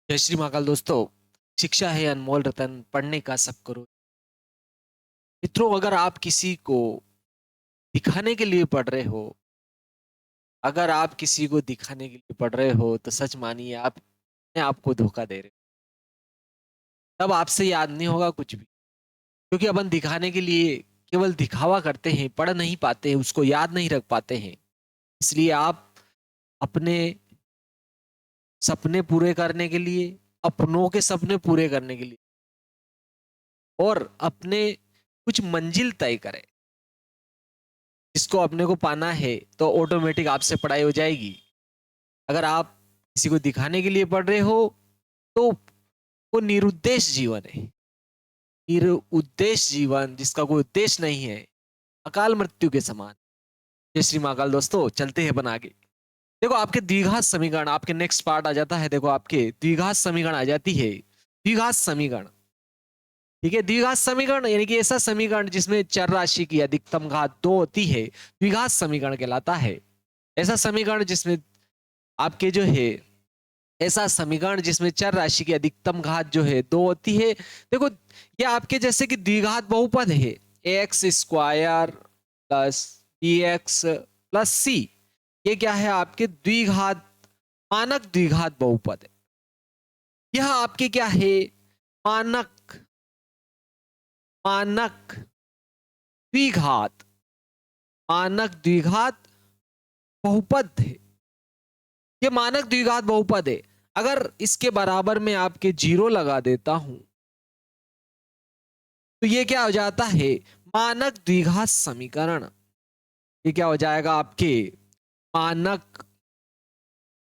जय श्री महाकाल दोस्तों। शिक्षा है अनमोल रतन, पढ़ने का सब करो। मित्रों, अगर आप किसी को दिखाने के लिए पढ़ रहे हो, अगर आप किसी को दिखाने के लिए पढ़ रहे हो तो सच मानिए आप अपने आप को धोखा दे रहे हो। तब आपसे याद नहीं होगा कुछ भी, क्योंकि अपन दिखाने के लिए केवल दिखावा करते हैं, पढ़ नहीं पाते हैं, उसको याद नहीं रख पाते हैं। इसलिए आप अपने सपने पूरे करने के लिए, अपनों के सपने पूरे करने के लिए और अपने कुछ मंजिल तय करें जिसको अपने को पाना है, तो ऑटोमेटिक आपसे पढ़ाई हो जाएगी। अगर आप किसी को दिखाने के लिए पढ़ रहे हो तो वो निरुद्देश जीवन है। निरुद्देश जीवन जिसका कोई उद्देश्य नहीं है, अकाल मृत्यु के समान। जय श्री महाकाल दोस्तों, चलते हैं अपन आगे। देखो, आपके द्विघात समीकरण, आपके नेक्स्ट पार्ट आ जाता है। देखो, आपके द्विघात समीकरण आ जाती है। द्विघात समीकरण, ठीक है। द्विघात समीकरण यानी कि ऐसा समीकरण जिसमें चर राशि की अधिकतम घात 2 होती है, द्विघात समीकरण कहलाता है। ऐसा समीकरण जिसमें आपके जो है, ऐसा समीकरण जिसमें चर राशि की अधिकतम घात जो है 2 होती है। देखो, ये आपके जैसे कि द्विघात बहुपद है, x square plus b x plus c. ये क्या है? आपके द्विघात, मानक द्विघात बहुपद है। यह आपके क्या है? मानक, मानक द्विघात, मानक द्विघात बहुपद है। ये मानक द्विघात बहुपद है। अगर इसके बराबर में आपके 0 लगा देता हूं तो ये क्या हो जाता है? मानक द्विघात समीकरण। ये क्या हो जाएगा? आपके मानक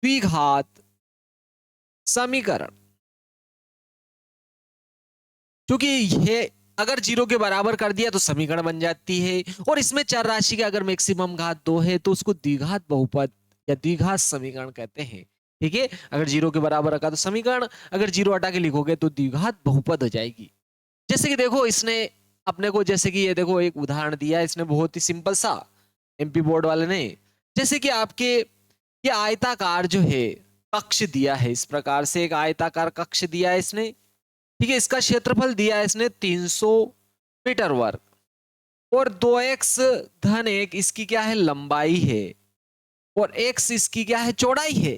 द्विघात समीकरण। क्योंकि ये अगर 0 के बराबर कर दिया तो समीकरण बन जाती है, और इसमें चर राशि का अगर मैक्सिमम घात 2 है तो उसको द्विघात बहुपद या द्विघात समीकरण कहते हैं। ठीक है, अगर 0 के बराबर रखा तो समीकरण, अगर 0 हटा के लिखोगे तो द्विघात बहुपद हो जाएगी। जैसे कि देखो, इसने अपने को, जैसे कि ये देखो एक उदाहरण दिया है इसने, बहुत ही सिंपल सा, एमपी बोर्ड वाले ने। जैसे कि आपके ये आयताकार जो है कक्ष दिया है, इस प्रकार से एक आयताकार कक्ष दिया है इसने। ठीक है, इसका क्षेत्रफल दिया है इसने 300 मीटर वर्ग, और 2x धन 1 इसकी क्या है? लंबाई है, और x इसकी क्या है? चौड़ाई है।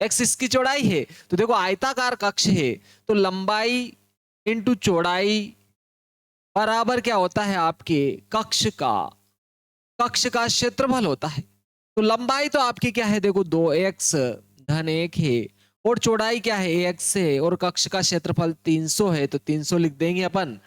x इसकी चौड़ाई है। तो देखो, आयताकार कक्ष है तो लंबाई इंटू चौड़ाई बराबर क्या होता है? आपके कक्ष का, कक्ष का क्षेत्रफल होता है। तो लंबाई तो आपकी क्या है? देखो 2x धन 1 है, और चौड़ाई क्या है? x है, और कक्ष का क्षेत्रफल 300 है, तो 300 लिख देंगे अपन।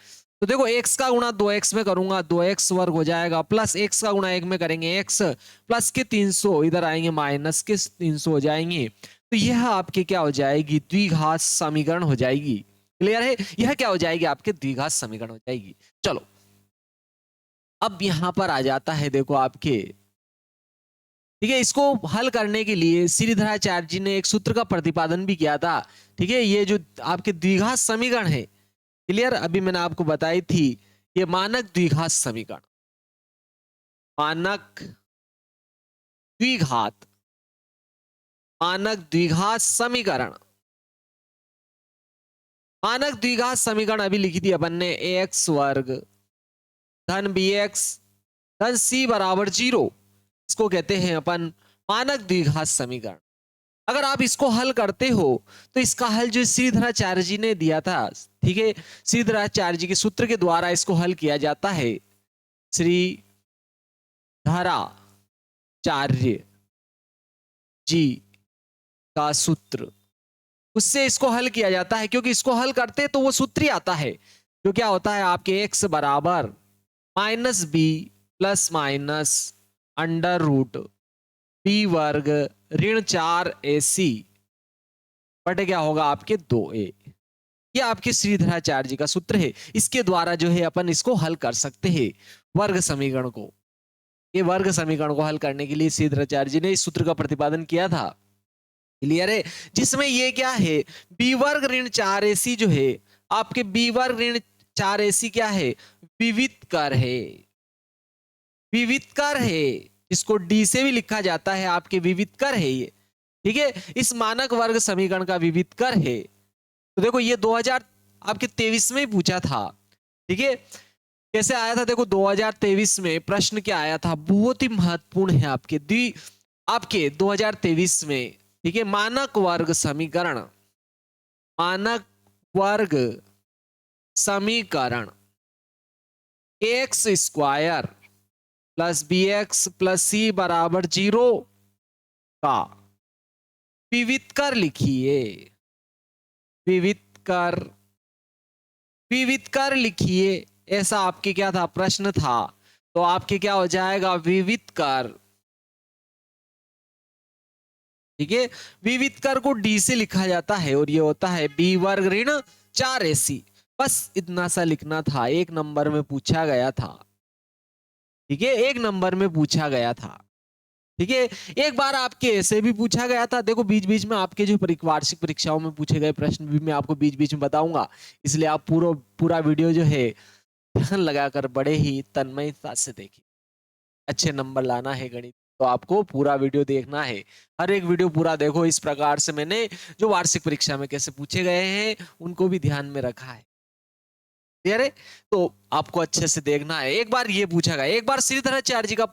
तो देखो, x का गुणा 2x में करूंगा 2x वर्ग हो जाएगा, प्लस x का गुणा 1 में करेंगे x, प्लस के 300 इधर आएंगे, माइनस के 300 हो जाएंगे। तो यह आपके क्या हो जाएगी? द्विघात समीकरण हो जाएगी। क्लियर है? यह क्या हो जाएगी? आपके द्विघात समीकरण हो जाएगी। चलो, अब यहां पर आ जाता है, देखो आपके, ठीक है, इसको हल करने के लिए श्रीधराचार्य जी ने एक सूत्र का प्रतिपादन भी किया था। ठीक है, ये जो आपके द्विघात समीकरण है, क्लियर, अभी मैंने आपको बताई थी, ये मानक द्विघात समीकरण, मानक द्विघात, मानक द्विघात समीकरण, मानक द्विघात समीकरण अभी लिखी थी अपन ने, ए एक्स वर्ग धन बी एक्स धन सी बराबर 0। इसको कहते हैं अपन मानक द्विघात समीकरण। अगर आप इसको हल करते हो तो इसका हल जो श्रीधराचार्य जी ने दिया था, ठीक है, श्रीधराचार्य जी के सूत्र के द्वारा इसको हल किया जाता है। श्रीधराचार्य जी का सूत्र, उससे इसको हल किया जाता है, क्योंकि इसको हल करते तो वो सूत्र ही आता है जो क्या होता है? आपके x बराबर minus B plus minus under root B वर्ग ऋण 4ac बटे क्या होगा? आपके 2a। ये आपके श्रीधराचार्य जी का सूत्र है। इसके द्वारा जो है अपन इसको हल कर सकते हैं, वर्ग समीकरण को। ये वर्ग समीकरण को हल करने के लिए श्रीधराचार्य जी ने इस सूत्र का प्रतिपादन किया था। क्लियर है? जिसमें ये क्या है? बी वर्ग ऋण 4ac जो है आपके, बी वर्ग ऋण 4ac क्या है? विवित कर है, विवित कर है, इसको डी से भी लिखा जाता है, आपके विवित कर है ये। ठीक है, इस मानक वर्ग समीकरण का विवित कर है। तो देखो ये 2000 आपके 23 में ही पूछा था, ठीक है। कैसे आया था देखो, 2023 में प्रश्न क्या आया था, बहुत ही महत्वपूर्ण है आपके 2023 में, ठीक है। मानक वर्ग समीकरण, मानक वर्ग समीकरण x square plus b x plus c बराबर 0 का विविध कर लिखिए, विविध कर, विविध कर लिखिए, ऐसा आपके क्या था, प्रश्न था। तो आपके क्या हो जाएगा, विविध कर, ठीक है। विविध कर को डी से लिखा जाता है और ये होता है बी वर्ग ऋण 4ac। बस इतना सा लिखना था, एक नंबर में पूछा गया था, ठीक है, एक नंबर में पूछा गया था, ठीक है। एक बार आपके ऐसे भी पूछा गया था, देखो बीच बीच में आपके जो वार्षिक परीक्षाओं में पूछे गए प्रश्न भी मैं आपको बीच बीच में बताऊंगा, इसलिए आप पूरा वीडियो जो है ध्यान लगाकर बड़े ही तन्मयता से देखिए। अच्छे नंबर लाना है गणित तो आपको पूरा वीडियो देखना है, हर एक वीडियो पूरा देखो। इस प्रकार से मैंने जो वार्षिक परीक्षा में कैसे पूछे गए हैं उनको भी ध्यान में रखा है, क्लियर है। तो आपको अच्छे से देखना है। एक बार ये पूछा गया, एक बार श्रीधराचार्य जी का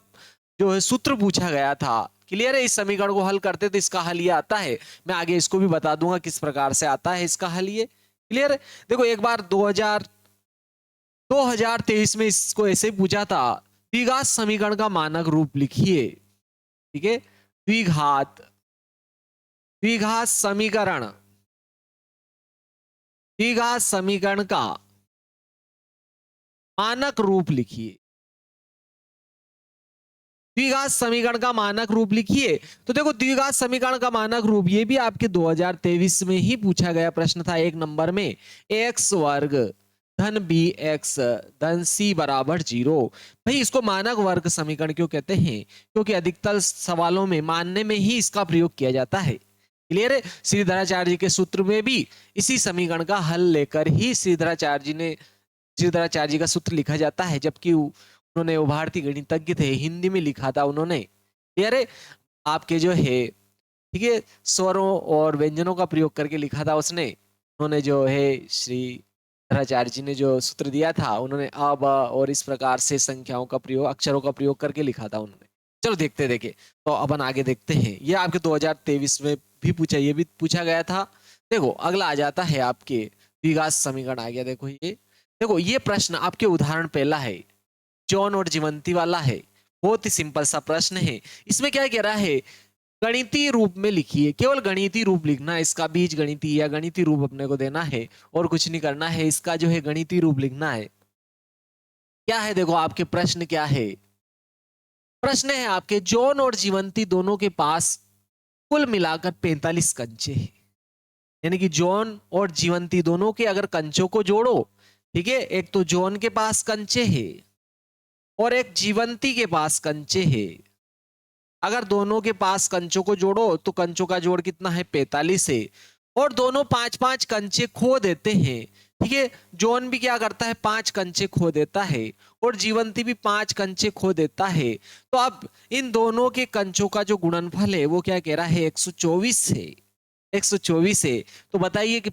जो है सूत्र पूछा गया था, क्लियर है। इस समीकरण को हल करते तो इसका हल ये आता है, मैं आगे इसको भी बता दूंगा किस प्रकार से आता है इसका हल ये, क्लियर है। देखो एक बार 2023 में इसको ऐसे पूछा था, द्विघात समीकरण का मानक रूप लिखिए, ठीक है। द्विघात, द्विघात समीकरण, द्विघात समीकरण का मानक रूप लिखिए, द्विघात समीकरण का मानक रूप लिखिए। तो देखो द्विघात समीकरण का मानक रूप ये भी आपके 2023 में ही पूछा गया प्रश्न था, एक नंबर में, एक्स वर्ग धन बी एक्स धन सी बराबर 0। भाई इसको मानक वर्ग समीकरण क्यों कहते हैं, क्योंकि अधिकतर सवालों में मानने में ही इसका प्रयोग किया जाता है, क्लियर है। श्रीधराचार्य जी के सूत्र में भी इसी समीकरण का हल लेकर ही श्रीधराचार्य जी का सूत्र लिखा जाता है, जबकि उन्होंने, वो भारतीय गणितज्ञ थे, हिंदी में लिखा था उन्होंने, क्लियर है। आपके जो है, ठीक है, स्वरों और व्यंजनों का प्रयोग करके लिखा था उसने, उन्होंने जो है श्रीधराचार्य जी ने जो सूत्र दिया था, उन्होंने अ ब और इस प्रकार से संख्याओं का प्रयोग, अक्षरों का प्रयोग करके लिखा था उन्होंने। चलो देखते देखे, तो अपन आगे देखते हैं। ये आपके 2023 में भी पूछा, ये भी पूछा गया था। देखो अगला आ जाता है आपके द्विघात समीकरण आ गया। देखो ये, देखो ये प्रश्न आपके उदाहरण पहला है, जॉन और जीवंती वाला है, बहुत ही सिंपल सा प्रश्न है। इसमें क्या कह रहा है, गणितीय रूप में लिखिए, केवल गणितीय रूप लिखना है, इसका बीज गणितीय या गणितीय रूप अपने को देना है और कुछ नहीं करना है, इसका जो है गणितीय रूप लिखना है। क्या है देखो आपके प्रश्न क्या है, प्रश्न है आपके, जॉन और जीवंती दोनों के पास कुल मिलाकर 45 कंचे हैं, यानी कि जॉन और जीवंती दोनों के अगर कंचों को जोड़ो, ठीक है, एक तो जॉन के पास कंचे है और एक जीवंती के पास कंचे है। अगर दोनों के पास कंचों को जोड़ो तो कंचों का जोड़ कितना है, 45 है, और दोनों 5-5 कंचे खो देते हैं, ठीक है। जॉन भी क्या करता है, 5 कंचे खो देता है और जीवंती भी 5 कंचे खो देता है। तो अब इन दोनों के कंचों का जो गुणनफल है वो क्या कह रहा है, 124 है, 124 है। तो बताइए कि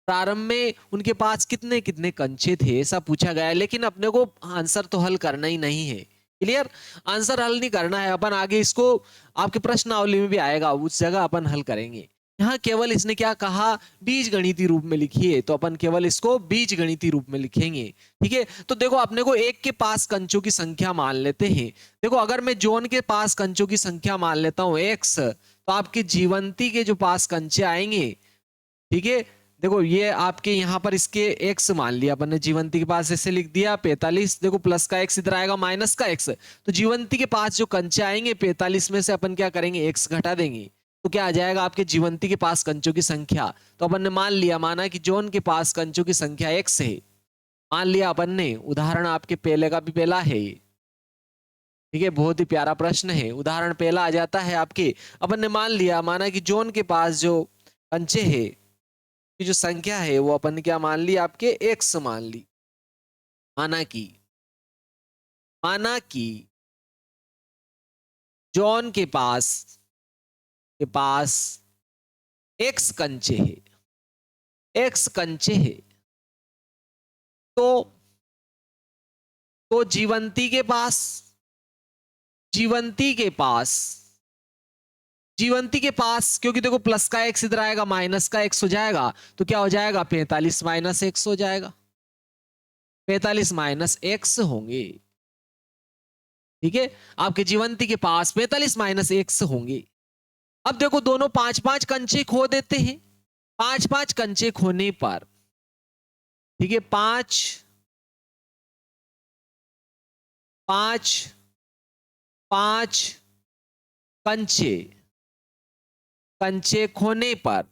प्रारंभ में उनके पास कितने कितने कंचे थे, ऐसा पूछा गया है। लेकिन अपने को आंसर तो हल करना ही नहीं है, क्लियर, आंसर हल नहीं करना है अपन, आगे इसको आपके प्रश्नावली में भी आएगा, उस जगह अपन हल करेंगे। यहाँ केवल इसने क्या कहा, बीज गणितीय रूप में लिखिए, तो अपन केवल इसको बीज गणितीय रूप में लिखेंगे, ठीक है। तो देखो अपने को एक के पास कंचों की संख्या मान लेते हैं। देखो अगर मैं जॉन के पास कंचों की संख्या मान लेता हूं x, तो आपके जीवंती के जो पास कंचे आएंगे, ठीक है, देखो ये आपके यहाँ पर इसके x मान लिया अपन ने, जीवंती के पास ऐसे लिख दिया 45, देखो प्लस का x इधर आएगा माइनस का x, तो जीवंती के पास जो कंचे आएंगे 45 में से अपन क्या करेंगे, x घटा देंगे, तो क्या आ जाएगा आपके जीवंती के पास कंचों की संख्या। तो अपन ने मान लिया, माना कि जॉन के पास कंचों की संख्या x है, मान लिया अपन ने। उदाहरण आपके पहले का भी पहला है, ठीक है, बहुत ही प्यारा प्रश्न है। उदाहरण पहला आ जाता है आपके, अपन ने मान लिया, माना कि जॉन के पास जो कंचे है की जो संख्या है वो अपन ने क्या मान ली, आपके x मान ली। माना कि जॉन के पास x कंचे है, एक्स कंचे है, तो जीवंती के पास, जीवंती के पास, जीवंती के पास, क्योंकि देखो प्लस का एक्स इधर आएगा, माइनस का एक्स हो जाएगा, तो क्या हो जाएगा 45 माइनस एक्स हो जाएगा, 45 माइनस एक्स होंगे। ठीक है, आपके जीवंती के पास 45 माइनस एक्स होंगे। अब देखो दोनों पांच पांच कंचे खो देते हैं, पांच पांच कंचे खोने पर, ठीक है, पांच पांच पांच कंचे, कंचे खोने पर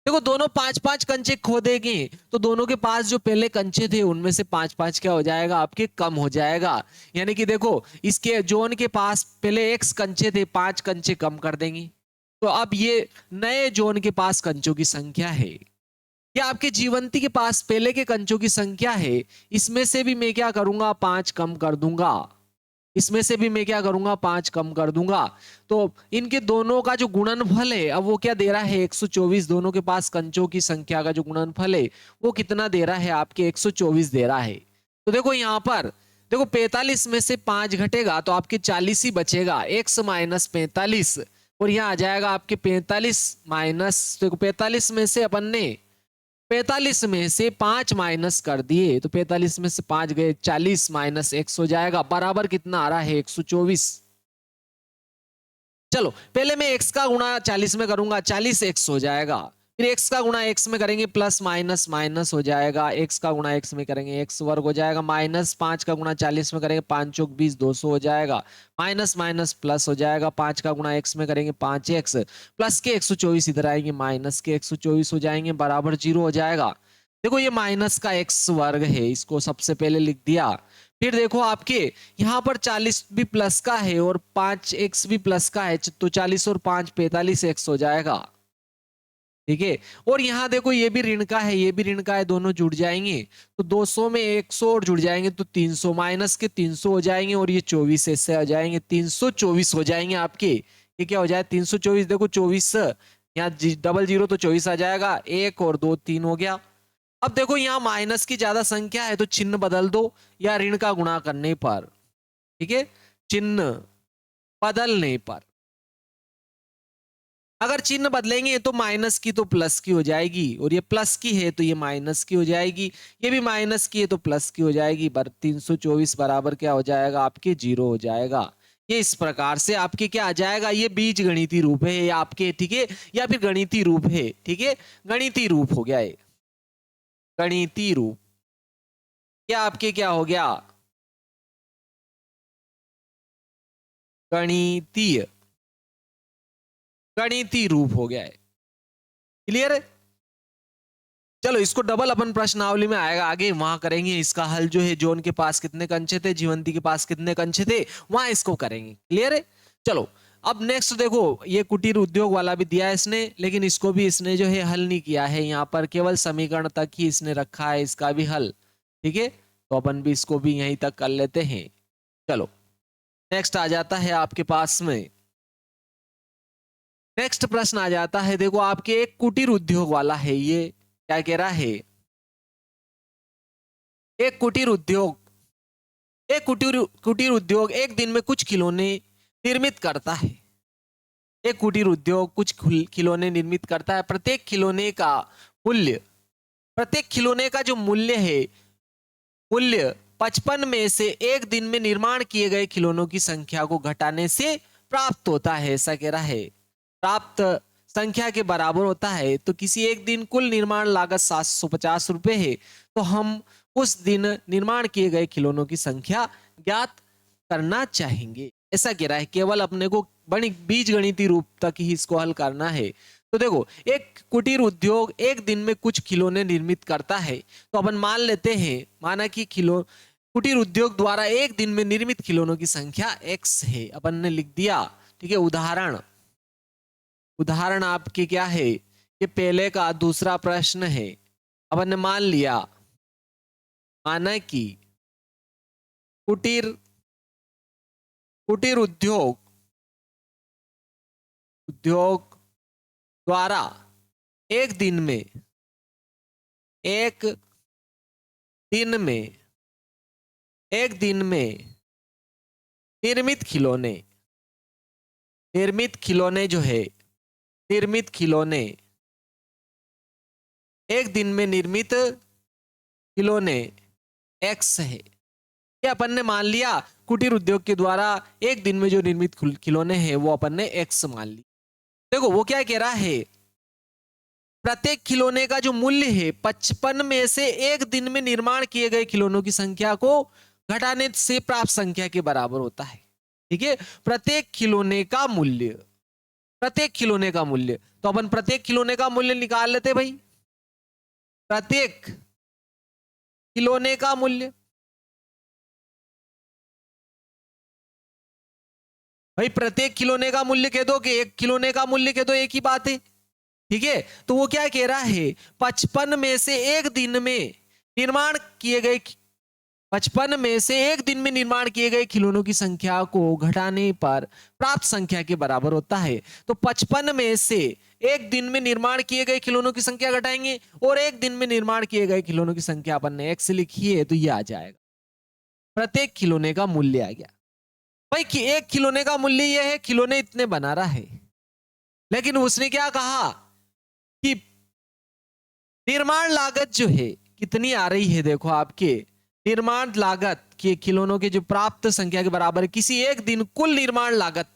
देखो दोनों पांच पांच कंचे खो देंगे, तो दोनों के पास जो पहले कंचे थे उनमें से पांच पांच क्या हो जाएगा आपके कम हो जाएगा। यानी कि देखो इसके जोन के पास पहले एक्स कंचे थे, पांच कंचे कम कर देंगे, तो अब ये नए जोन के पास कंचों की संख्या है। या आपके जीवंती के पास पहले के कंचों की संख्या है, इसमें से भी मैं क्या करूंगा पांच कम कर दूंगा, इसमें से भी मैं क्या करूंगा पांच कम कर दूंगा। तो इनके दोनों का जो गुणनफल है, अब वो क्या दे रहा है 124, दोनों के पास कंचों की संख्या का जो गुणनफल है वो कितना दे रहा है आपके 124 दे रहा है। तो देखो यहां पर देखो 45 में से 5 घटेगा तो आपके 40 ही बचेगा, एक्स माइनस 45, और यहाँ आ जाएगा आपके 45 माइनस, देखो 45 में से अपन ने 45 में से 5 माइनस कर दिए, तो 45 में से 5 गए, 40 माइनस एक्स हो जाएगा, बराबर कितना आ रहा है 124। चलो पहले मैं x का गुणा 40 में करूंगा, 40 x हो जाएगा, फिर x का गुणा x में करेंगे, प्लस माइनस माइनस हो जाएगा, x का गुणा x में करेंगे x वर्ग हो जाएगा, माइनस 5 का गुणा 40 में करेंगे, 5 चौक 20 200 हो जाएगा, माइनस माइनस प्लस हो जाएगा, 5 का गुणा x में करेंगे 5x, प्लस के 124 इधर आएंगे, माइनस के 124 हो जाएंगे, बराबर 0 हो जाएगा। देखो ये माइनस का x वर्ग है, इसको सबसे पहले लिख दिया। फिर देखो आपके यहां पर 40 भी प्लस का है और 5x भी प्लस का है, तो 40 और 5 45x हो जाएगा। ठीक है, और यहां देखो ये भी ऋण का है, ये भी ऋण का है, दोनों जुड़ जाएंगे, तो 200 में 100 और जुड़ जाएंगे तो 300, माइनस के 300 हो जाएंगे, और ये 24 ऐसे आ जाएंगे, 324 हो जाएंगे आपके। ये क्या हो जाए 324, देखो 24 यहाँ डबल जीरो तो 24 आ जाएगा, एक और दो 3 हो गया। अब देखो यहाँ माइनस की ज्यादा संख्या है तो चिन्ह बदल दो, या ऋण का गुणा करने पर, ठीक है, चिन्ह बदलने पर, अगर चिन्ह बदलेंगे तो माइनस की तो प्लस की हो जाएगी, और ये प्लस की है तो ये माइनस की हो जाएगी, ये भी माइनस की है तो प्लस की हो जाएगी, 324 बराबर क्या हो जाएगा आपके 0 हो जाएगा। ये इस प्रकार से आपके क्या आ जाएगा, ये बीज गणितीय रूप है ये आपके, ठीक है, या फिर गणितीय रूप है, ठीक है, गणितीय रूप हो गया ये, गणितीय रूप, क्या आपके क्या हो गया गणितीय, गणितीय रूप हो गया है। क्लियर है, चलो इसको डबल अपन प्रश्नावली में आएगा आगे, वहां करेंगे इसका हल, जो है जोन के पास कितने कंचे थे, जीवंती के पास कितने कंचे थे, वहां इसको करेंगे। क्लियर है, चलो अब नेक्स्ट देखो, ये कुटीर उद्योग वाला भी दिया है इसने, लेकिन इसको भी इसने जो है हल नहीं किया है, यहाँ पर केवल समीकरण तक ही इसने रखा है, इसका भी हल। ठीक है, तो अपन भी इसको भी यहीं तक कर लेते हैं। चलो नेक्स्ट आ जाता है आपके पास में, नेक्स्ट प्रश्न आ जाता है, देखो आपके एक कुटीर उद्योग वाला है, ये क्या कह रहा है, एक कुटीर उद्योग, एक कुटीर कुटीर उद्योग एक दिन में कुछ खिलौने निर्मित करता है, एक कुटीर उद्योग कुछ खिलौने निर्मित करता है, प्रत्येक खिलौने का मूल्य, प्रत्येक खिलौने का जो मूल्य है, मूल्य 55 में से एक दिन में निर्माण किए गए खिलौनों की संख्या को घटाने से प्राप्त होता है, ऐसा कह रहा है, प्राप्त संख्या के बराबर होता है। तो किसी एक दिन कुल निर्माण लागत 750 रुपए है, तो हम उस दिन निर्माण किए गए खिलौनों की संख्या ज्ञात करना चाहेंगे, ऐसा कह रहा है। केवल अपने को बड़ी बीज गणितीय रूप तक ही इसको हल करना है। तो देखो एक कुटीर उद्योग एक दिन में कुछ खिलौने निर्मित करता है, तो अपन मान लेते हैं, माना कि कुटीर उद्योग द्वारा एक दिन में निर्मित खिलौनों की संख्या x है, अपन ने लिख दिया। ठीक है, उदाहरण, उदाहरण आपके क्या है, ये पहले का दूसरा प्रश्न है, अपन ने मान लिया, माना कि कुटीर कुटीर उद्योग उद्योग द्वारा एक दिन में एक दिन में एक दिन में निर्मित खिलौने जो है निर्मित खिलौने एक दिन में निर्मित खिलौने एक्स है। ये अपन ने मान लिया कुटीर उद्योग के द्वारा एक दिन में जो निर्मित खिलौने हैं वो अपन ने एक्स मान लिया। देखो वो क्या कह रहा है, प्रत्येक खिलौने का जो मूल्य है 55 में से एक दिन में निर्माण किए गए खिलौनों की संख्या को घटाने से प्राप्त संख्या के बराबर होता है। ठीक है, प्रत्येक खिलौने का मूल्य तो अपन प्रत्येक खिलौने का मूल्य निकाल लेते भाई। प्रत्येक खिलौने का मूल्य, भाई प्रत्येक खिलौने का मूल्य कह दो कि एक खिलौने का मूल्य कह दो, एक ही बात है। ठीक है, तो वो क्या कह रहा है 55 में से एक दिन में निर्माण किए गए 55 में से एक दिन में निर्माण किए गए खिलौनों की संख्या को घटाने पर प्राप्त संख्या के बराबर होता है। तो 55 में से एक दिन में निर्माण किए गए खिलौनों की संख्या घटाएंगे और एक दिन में निर्माण किए गए खिलौनों की संख्या अपन ने एक्स लिखी है, तो ये आ जाएगा प्रत्येक खिलौने का मूल्य आ गया। भाई कि एक खिलौने का मूल्य यह है, खिलौने इतने बना रहा है, लेकिन उसने क्या कहा कि निर्माण लागत जो है कितनी आ रही है, देखो आपके निर्माण लागत के खिलौनों के जो प्राप्त संख्या के बराबर है किसी एक दिन कुल निर्माण लागत,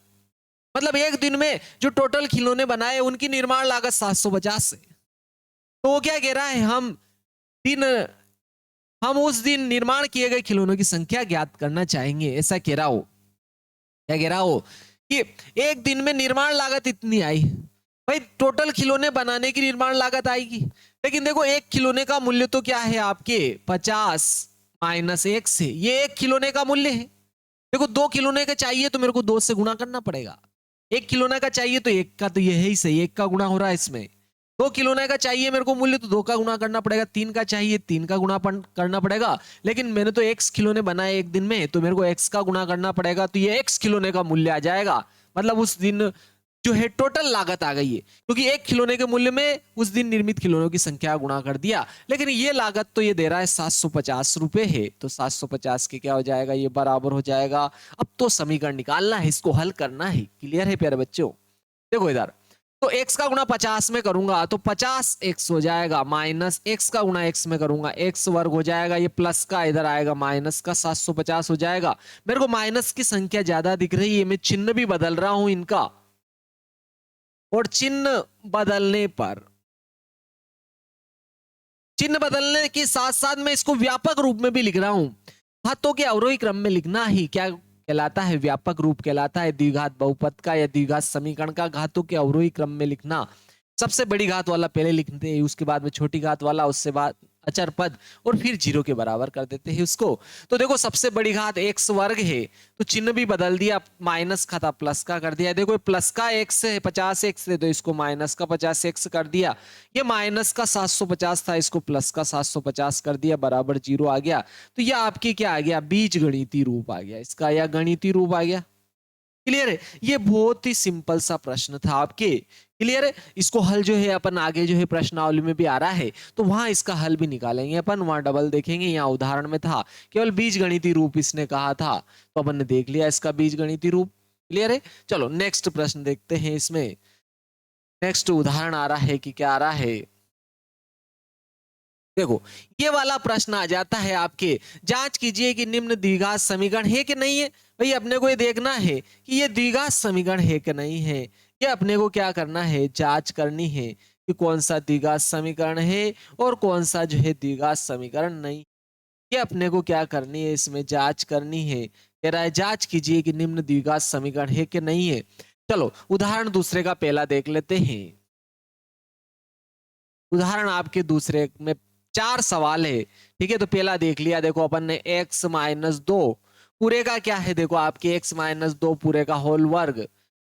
मतलब एक दिन में जो टोटल खिलौने बनाए उनकी निर्माण लागत 750 है। तो वो क्या कह रहा है, हम उस दिन निर्माण किए गए खिलौनों की संख्या ज्ञात करना चाहेंगे। ऐसा कह रहा हो, क्या कह रहा हो कि एक दिन में निर्माण लागत इतनी आई, भाई टोटल खिलौने बनाने की निर्माण लागत आएगी, लेकिन देखो एक खिलौने का मूल्य तो क्या है आपके 50 माइनस 1 से, ये एक खिलौने का मूल्य है। देखो 2 खिलौने का चाहिए तो मेरे को 2 से गुणा करना पड़ेगा, एक खिलौने का चाहिए तो एक का, तो ये है ही सही, एक का गुणा हो रहा है इसमें। 2 खिलौने का चाहिए मेरे को मूल्य तो 2 का गुणा करना पड़ेगा, 3 का चाहिए 3 का गुणा करना पड़ेगा, लेकिन मैंने तो एक्स खिलौने बनाए एक दिन में तो मेरे को एक्स का गुणा करना पड़ेगा, तो ये एक्स खिलौने का मूल्य आ जाएगा। मतलब उस दिन जो है टोटल लागत आ गई है, क्योंकि एक खिलौने के मूल्य में उस दिन निर्मित खिलौनों की संख्या गुणा कर दिया, लेकिन ये लागत तो ये दे रहा है 750 रुपए है, तो 750 के क्या हो जाएगा, ये बराबर हो जाएगा। अब तो समीकरण निकालना है, इसको हल करना है। क्लियर है प्यारे बच्चों, देखो इधर तो x का गुणा 50 में करूंगा तो 50x हो जाएगा, माइनस x का गुणा x में करूंगा x वर्ग हो जाएगा, ये प्लस का इधर आएगा माइनस का 750 हो जाएगा। मेरे को माइनस की संख्या ज्यादा दिख रही है, मैं चिन्ह भी बदल रहा हूं इनका, और चिन्ह बदलने के साथ साथ मैं इसको व्यापक रूप में भी लिख रहा हूं। घातों के अवरोही क्रम में लिखना ही क्या कहलाता है, व्यापक रूप कहलाता है द्विघात बहुपद का या द्विघात समीकरण का। घातों के अवरोही क्रम में लिखना, सबसे बड़ी घात वाला पहले लिखते हैं, उसके बाद में छोटी घात वाला, उससे बाद अचर पद, और फिर 0 के बराबर कर देते हैं उसको। तो देखो सबसे बड़ी घात x वर्ग है, तो चिन्ह भी बदल दिया, माइनस का था प्लस का कर दिया। देखो प्लस का x है 50x है, तो इसको माइनस का 50x कर दिया। ये माइनस का 750 था, इसको प्लस का 750 कर दिया, बराबर 0 आ गया। तो यह आपकी क्या आ गया, बीज गणितीय रूप आ गया इसका, या गणितीय रूप आ गया। क्लियर है, ये बहुत ही सिंपल सा प्रश्न था आपके। क्लियर है, इसको हल जो है अपन आगे जो है प्रश्नावली में भी आ रहा है, तो वहां इसका हल भी निकालेंगे अपन, वहां डबल देखेंगे। यहाँ उदाहरण में था केवल बीज गणितीय रूप इसने कहा था, तो अपन ने देख लिया इसका बीज गणितीय रूप। क्लियर है, चलो नेक्स्ट प्रश्न देखते हैं। इसमें नेक्स्ट उदाहरण आ रहा है कि क्या आ रहा है, देखो ये वाला प्रश्न आ जाता है आपके, जांच कीजिए कि निम्न द्विघात समीकरण है कि नहीं है। भाई अपने को ये देखना है कि ये द्विघात समीकरण है कि नहीं है, ये अपने को क्या करना है, जांच करनी है कि कौन सा द्विघात समीकरण है और कौन सा जो है द्विघात समीकरण नहीं। ये अपने को क्या करनी है, इसमें जांच करनी है। कह रहा है जांच कीजिए कि निम्न द्विघात समीकरण है कि नहीं है। चलो उदाहरण दूसरे का पहला देख लेते हैं। उदाहरण आपके दूसरे में 4 सवाल है, ठीक है। तो पहला देख लिया, देखो अपन ने x माइनस 2 पूरे का क्या है, देखो आपके x माइनस 2 पूरे का होल वर्ग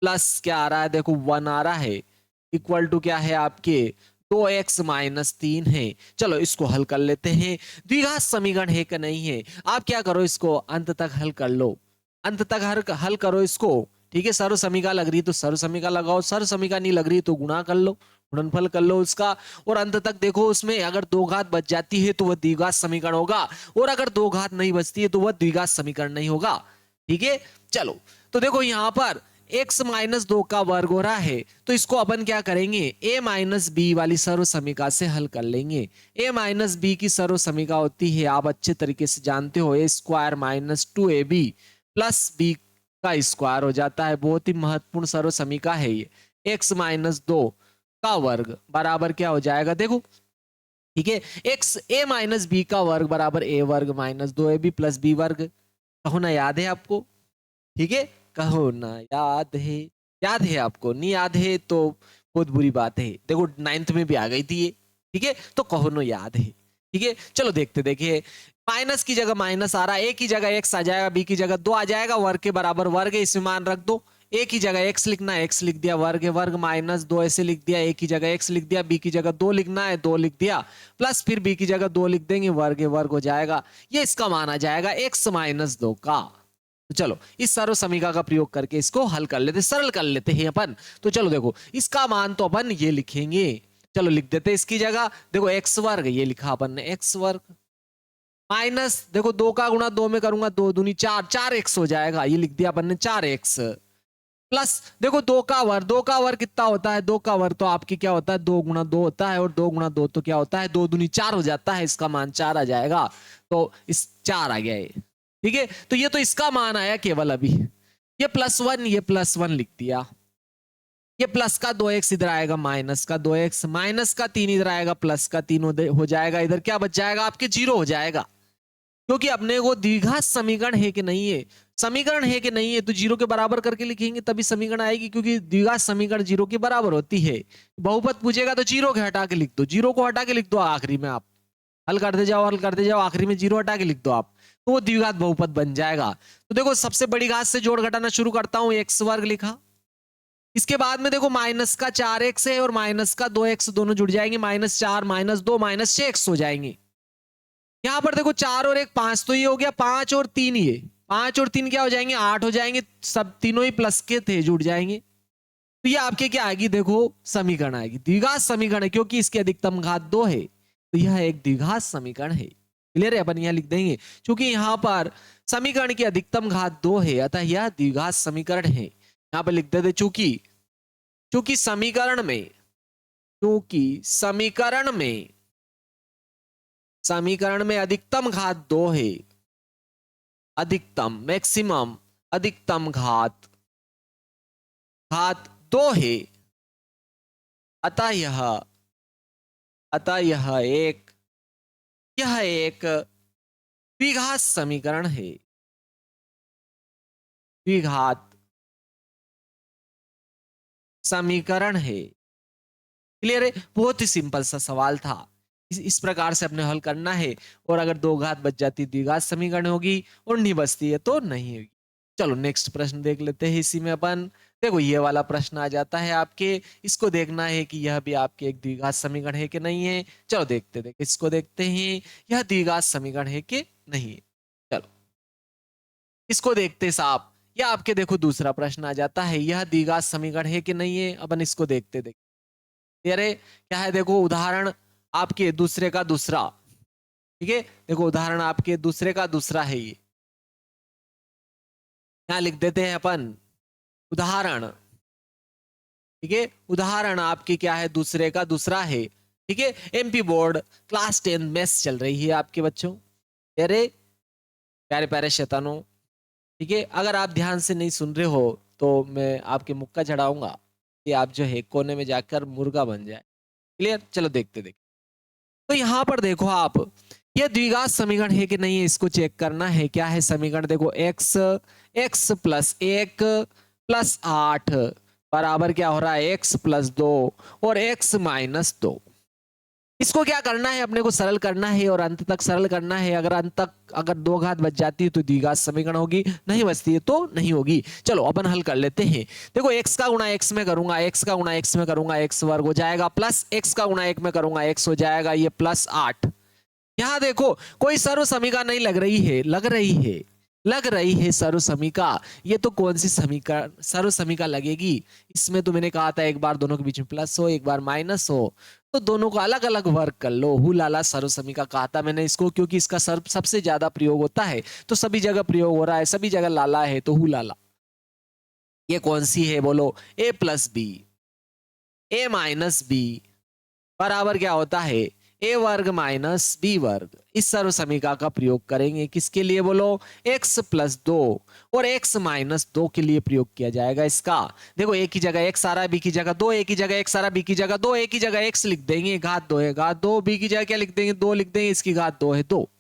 प्लस क्या आ रहा है, देखो 1 आ रहा है, इक्वल टू क्या है आपके 2x माइनस 3 है। चलो इसको हल कर लेते हैं। द्विघात समीकरण है कि नहीं है, आप क्या करो, इसको अंत तक हल कर लो, अंत तक हल करो इसको। ठीक है, सर्व समीकरण लग रही तो सर्व समीकरण लगाओ, सर्व समीकरण नहीं लग रही तो गुणा कर लो। गुणनफल कर लो उसका, और अंत तक देखो उसमें अगर दो घात बच जाती है तो वह द्विघात समीकरण होगा, और अगर दो घात नहीं बचती है तो वह द्विघात समीकरण नहीं होगा। ठीक है, चलो तो देखो यहाँ पर x माइनस 2 का वर्ग हो रहा है, तो इसको अपन क्या करेंगे, a माइनस बी वाली सर्व समीकरण से हल कर लेंगे। a माइनस बी की सर्व समीकरण होती है, आप अच्छे तरीके से जानते हो, a square minus 2ab plus B का स्क्वायर हो जाता है। बहुत ही महत्वपूर्ण सर्व समीकरण है ये। x माइनस 2 का वर्ग बराबर क्या हो जाएगा, देखो ठीक है, x a माइनस बी का वर्ग बराबर a वर्ग माइनस 2ab प्लस बी वर्ग। कहो ना याद है आपको, ठीक है, कहो ना याद है, याद है आपको, नहीं याद है तो बहुत बुरी बात है, देखो 9th में भी आ गई थी ये। ठीक है, तो कहो ना याद है। ठीक है, चलो देखते, देखिए माइनस की जगह माइनस आ रहा है, a की जगह x आ जाएगा, b की जगह 2 आ जाएगा, वर्ग के बराबर वर्ग है, इसमें मान रख दो। a की जगह x लिखना है, x लिख दिया, वर्ग है, वर्ग माइनस 2 ऐसे लिख दिया, a की जगह x लिख दिया, b की जगह 2 लिखना है, 2 लिख दिया, प्लस फिर b की जगह 2 लिख देंगे, वर्ग है, वर्ग हो जाएगा, ये इसका मान आ जाएगा x माइनस 2 का। तो चलो इस सर्व समीकरण का प्रयोग करके इसको हल कर लेते, सरल कर लेते हैं अपन। तो चलो देखो इसका मान तो अपन ये लिखेंगे, चलो लिख देते इसकी जगह, देखो x वर्ग, ये लिखा अपन ने x वर्ग माइनस, देखो 2 का गुणा 2 में करूंगा, 2 दूनी 4, 4x हो जाएगा, ये लिख दिया अपन ने 4x, प्लस देखो 2 का वर्ग, 2 का वर्ग कितना होता है, 2 का वर्ग तो आपकी क्या होता है, 2 गुणा 2 होता है, और 2 गुणा 2 तो क्या होता है, 2 दूनी 4 हो जाता है, इसका मान 4 आ जाएगा, तो इस 4 आ गया ये। ठीक है, तो ये तो इसका मान आया केवल अभी, ये +1, ये +1 लिख दिया, ये प्लस का 2x इधर आएगा, माइनस का 2x, माइनस का 3 इधर आएगा, प्लस का 3 हो जाएगा, इधर क्या बच जाएगा आपके 0 हो जाएगा, क्योंकि अपने को द्विघात समीकरण है कि नहीं है, समीकरण है कि नहीं है, तो 0 के बराबर करके लिखेंगे तभी समीकरण आएगी, क्योंकि द्विघात समीकरण 0 के बराबर होती है। बहुपद पूछेगा तो 0 के हटा के लिख दो, 0 को हटा के लिख दो, आखिरी में आप हल करते जाओ, हल करते जाओ, आखिरी में 0 हटा के लिख दो आप, तो वो द्विघात बहुपद बन जाएगा। तो देखो सबसे बड़ी घात से जोड़ घटाना शुरू करता हूं, x वर्ग लिखा, इसके बाद में देखो माइनस का 4x है और माइनस का 2x दोनों जुड़ जाएंगे, -4 -2 -6x हो जाएंगे। यहां पर देखो 4 और 1 5, तो ये हो गया 5 और 3 ही है, 5 और 3 क्या हो जाएंगे, 8 हो जाएंगे, सब तीनों ही प्लस के थे, जुड़ जाएंगे, तो ये आपके क्या आएगी, देखो समीकरण आएगी, द्विघात समीकरण है, क्योंकि इसकी अधिकतम घात 2 है, तो यह एक द्विघात समीकरण है। क्लियर है, अपन यहां लिख देंगे, क्योंकि यहां पर समीकरण की अधिकतम घात 2 है, अतः यह द्विघात समीकरण है। यहां पर लिख देते चूंकि समीकरण में, समीकरण में अधिकतम घात 2 है, अधिकतम मैक्सिमम, अधिकतम घात 2 है, अतः यह एक द्विघात समीकरण है, द्विघात समीकरण है। क्लियर है, बहुत ही सिंपल सा सवाल था, इस प्रकार से अपने हल करना है, और अगर दो घात बच जाती द्विघात समीकरण होगी, और नहीं बचती है तो नहीं होगी। चलो नेक्स्ट प्रश्न देख लेते हैं, इसी में अपन देखो ये वाला प्रश्न आ जाता है आपके, इसको देखना है कि यह भी आपके एक द्विघात समीकरण है कि नहीं है। चलो देखते इसको देखते हैं, यह द्विघात समीकरण है कि नहीं है। चलो इसको देखते साहब, यह आपके देखो दूसरा प्रश्न आ जाता है, यह द्विघात समीकरण है कि नहीं है, अपन इसको देखते अरे क्या है, देखो उदाहरण आपके दूसरे का दूसरा, ठीक है, देखो उदाहरण आपके दूसरे का दूसरा है, ये यहां लिख देते हैं अपन उदाहरण, ठीक है, उदाहरण आपकी क्या है, दूसरे का दूसरा है, ठीक है, एमपी बोर्ड क्लास 10 मैथ्स चल रही है आपके बच्चों, अरे प्यारे प्यारे शैतानों, ठीक है, अगर आप ध्यान से नहीं सुन रहे हो तो मैं आपके मुक्का चढ़ाऊंगा कि आप जो है कोने में जाकर मुर्गा बन जाए। क्लियर, चलो देखते तो यहां पर देखो आप, ये द्विघात समीकरण है कि नहीं है, इसको चेक करना है। क्या है समीकरण, देखो x प्लस 1 प्लस 8 बराबर क्या हो रहा है, x प्लस 2 और x माइनस 2। इसको क्या करना है, अपने को सरल करना है और अंत तक सरल करना है। अगर अंत तक अगर दो घात बच जाती है तो द्विघात समीकरण होगी, नहीं बचती है तो नहीं होगी। चलो अपन हल कर लेते हैं। देखो x का गुणा x में करूंगा, x का गुणा x में करूंगा, x वर्ग हो जाएगा, प्लस x का गुणा 1 में करूंगा, x हो जाएगा ये प्लस 8। यहां देखो कोई सर्व समीकरण नहीं लग रही है, लग रही है सर्वसमिका। ये तो कौन सी समीकरण सर्वसमिका लगेगी? इसमें तो मैंने कहा था एक बार दोनों के बीच में प्लस हो, एक बार माइनस हो, तो दोनों को अलग अलग वर्क कर लो। हु लाला सर्वसमिका कहा था मैंने इसको, क्योंकि इसका सबसे ज्यादा प्रयोग होता है, तो सभी जगह प्रयोग हो रहा है, सभी जगह लाला है, तो हु लाला। ये कौन सी है बोलो? ए प्लस बी, ए माइनस बी बराबर क्या होता है? ए वर्ग माइनस बी वर्ग। इस सर्व समीकरण का प्रयोग करेंगे किसके लिए बोलो? x प्लस दो और x माइनस दो के लिए प्रयोग किया जाएगा इसका। देखो a की जगह x आ रहा है, b की जगह दो, a की जगह x आ रहा है, b की जगह दो, a की जगह x लिख देंगे, घात दो है घात दो, b की जगह क्या लिख देंगे? दो लिख देंगे, इसकी घात दो है दो,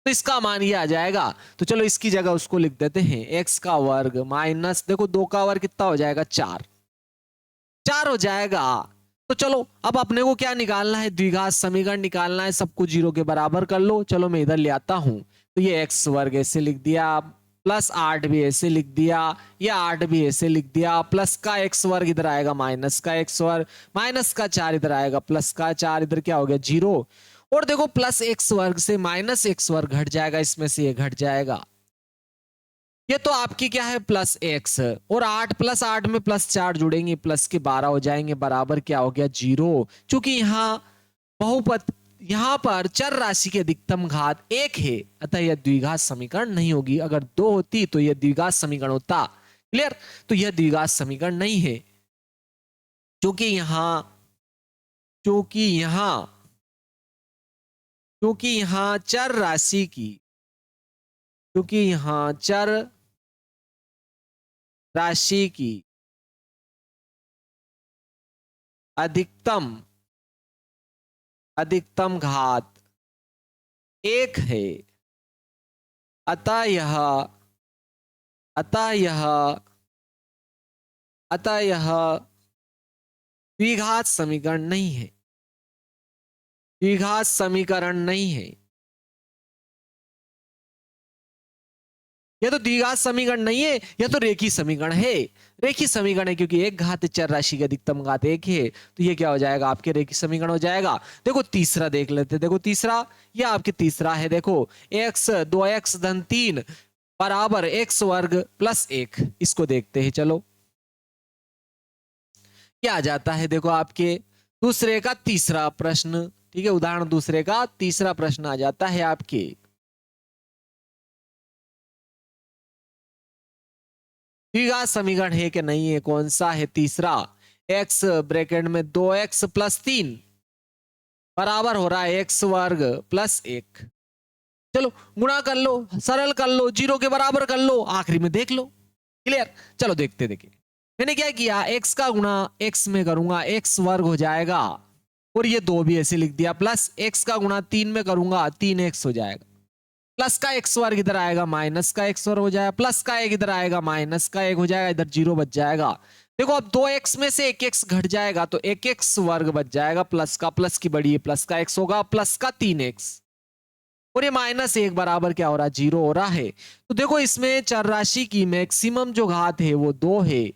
तो इसका मान ये आ जाएगा। तो चलो इसकी जगह उसको लिख देते हैं, x का वर्ग माइनस, देखो दो का वर्ग कितना हो जाएगा? चार, चार हो जाएगा। तो चलो अब अपने को क्या निकालना है? द्विघात समीकरण निकालना है, सबको जीरो के बराबर कर लो। चलो मैं इधर ले आता हूं, तो ये एक्स वर्ग ऐसे लिख दिया, प्लस आठ भी ऐसे लिख दिया, या आठ भी ऐसे लिख दिया, प्लस का एक्स वर्ग इधर आएगा, माइनस का एक्स वर्ग, माइनस का चार इधर आएगा, प्लस का चार इधर क्या हो गया? जीरो। और देखो प्लस एक्स वर्ग से माइनस एक्स वर्ग घट जाएगा, इसमें से ये घट जाएगा। ये तो आपकी क्या है? प्लस एक्स, और आठ प्लस आठ में प्लस चार जुड़ेंगे, प्लस के 12 हो जाएंगे, बराबर क्या हो गया? जीरो। चूंकि यहाँ बहुपद, यहाँ पर चर राशि की अधिकतम घात एक है, अतः यह द्विघात समीकरण नहीं होगी। अगर दो होती तो यह द्विघात समीकरण होता। क्लियर? तो यह द्विघात समीकरण नहीं है, क्योंकि यहाँ क्योंकि यहाँ क्योंकि यहाँ चर राशि की क्योंकि यहाँ चर राशि की अधिकतम अधिकतम घात एक है, अतः यह अतः यह अतः यह द्विघात समीकरण नहीं है, द्विघात समीकरण नहीं है। यह तो द्विघात समीकरण नहीं है, यह तो रेखीय समीकरण है। रेखीय समीकरण है क्योंकि एक घात चर राशि की अधिकतम घात एक है, तो ये क्या हो जाएगा? आपके रेखीय समीकरण हो जाएगा। देखो तीसरा देख लेते, देखो तीसरा, यह आपके तीसरा है। देखो x 2x धन 3 बराबर x वर्ग प्लस एक, इसको देखते हैं। चलो क्या आ जाता है? देखो आपके दूसरे का तीसरा प्रश्न, ठीक है, उदाहरण दूसरे का तीसरा प्रश्न आ जाता है आपके। द्विघात समीकरण है कि नहीं है? कौन सा है? तीसरा। x ब्रैकेट में 2x प्लस 3 बराबर हो रहा है x वर्ग प्लस एक। चलो गुणा कर लो, सरल कर लो, जीरो के बराबर कर लो, आखिरी में देख लो। क्लियर? चलो देखते देखिए मैंने क्या किया, x का गुणा x में करूंगा, x वर्ग हो जाएगा, और ये दो भी ऐसे लिख दिया, प्लस x का गुणा 3 में करूंगा, 3x हो जाएगा, प्लस का एक्स वर्ग इधर आएगा, माइनस का एक्स वर्ग हो जाएगा, प्लस का एक इधर आएगा, माइनस का एक हो जाएगा, इधर जीरो बच जाएगा। देखो अब दो एक्स में से एक एक्स घट जाएगा, तो एक एक्स वर्ग बच जाएगा, प्लस का, प्लस की बड़ी है, प्लस का एक्स होगा, प्लस का 3x, और ये माइनस एक बराबर क्या हो रहा है? जीरो हो रहा है। तो देखो इसमें चर राशि की मैक्सिमम जो घात है वो दो है,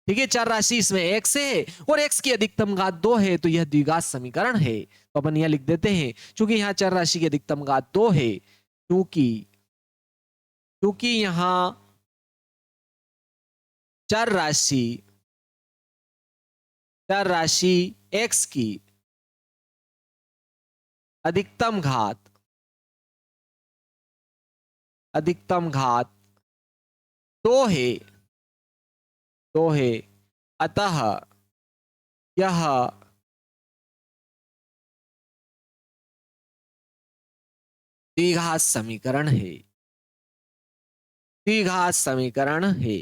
ठीक है, चर राशि इसमें x है और x की अधिकतम घात दो है, तो यह द्विघात समीकरण है। तो अपन यह लिख देते हैं, क्योंकि यहाँ चर राशि की अधिकतम घात दो है, क्योंकि क्योंकि यहां चर राशि x की अधिकतम घात दो है, अतः यह द्विघात समीकरण है, द्विघात समीकरण है।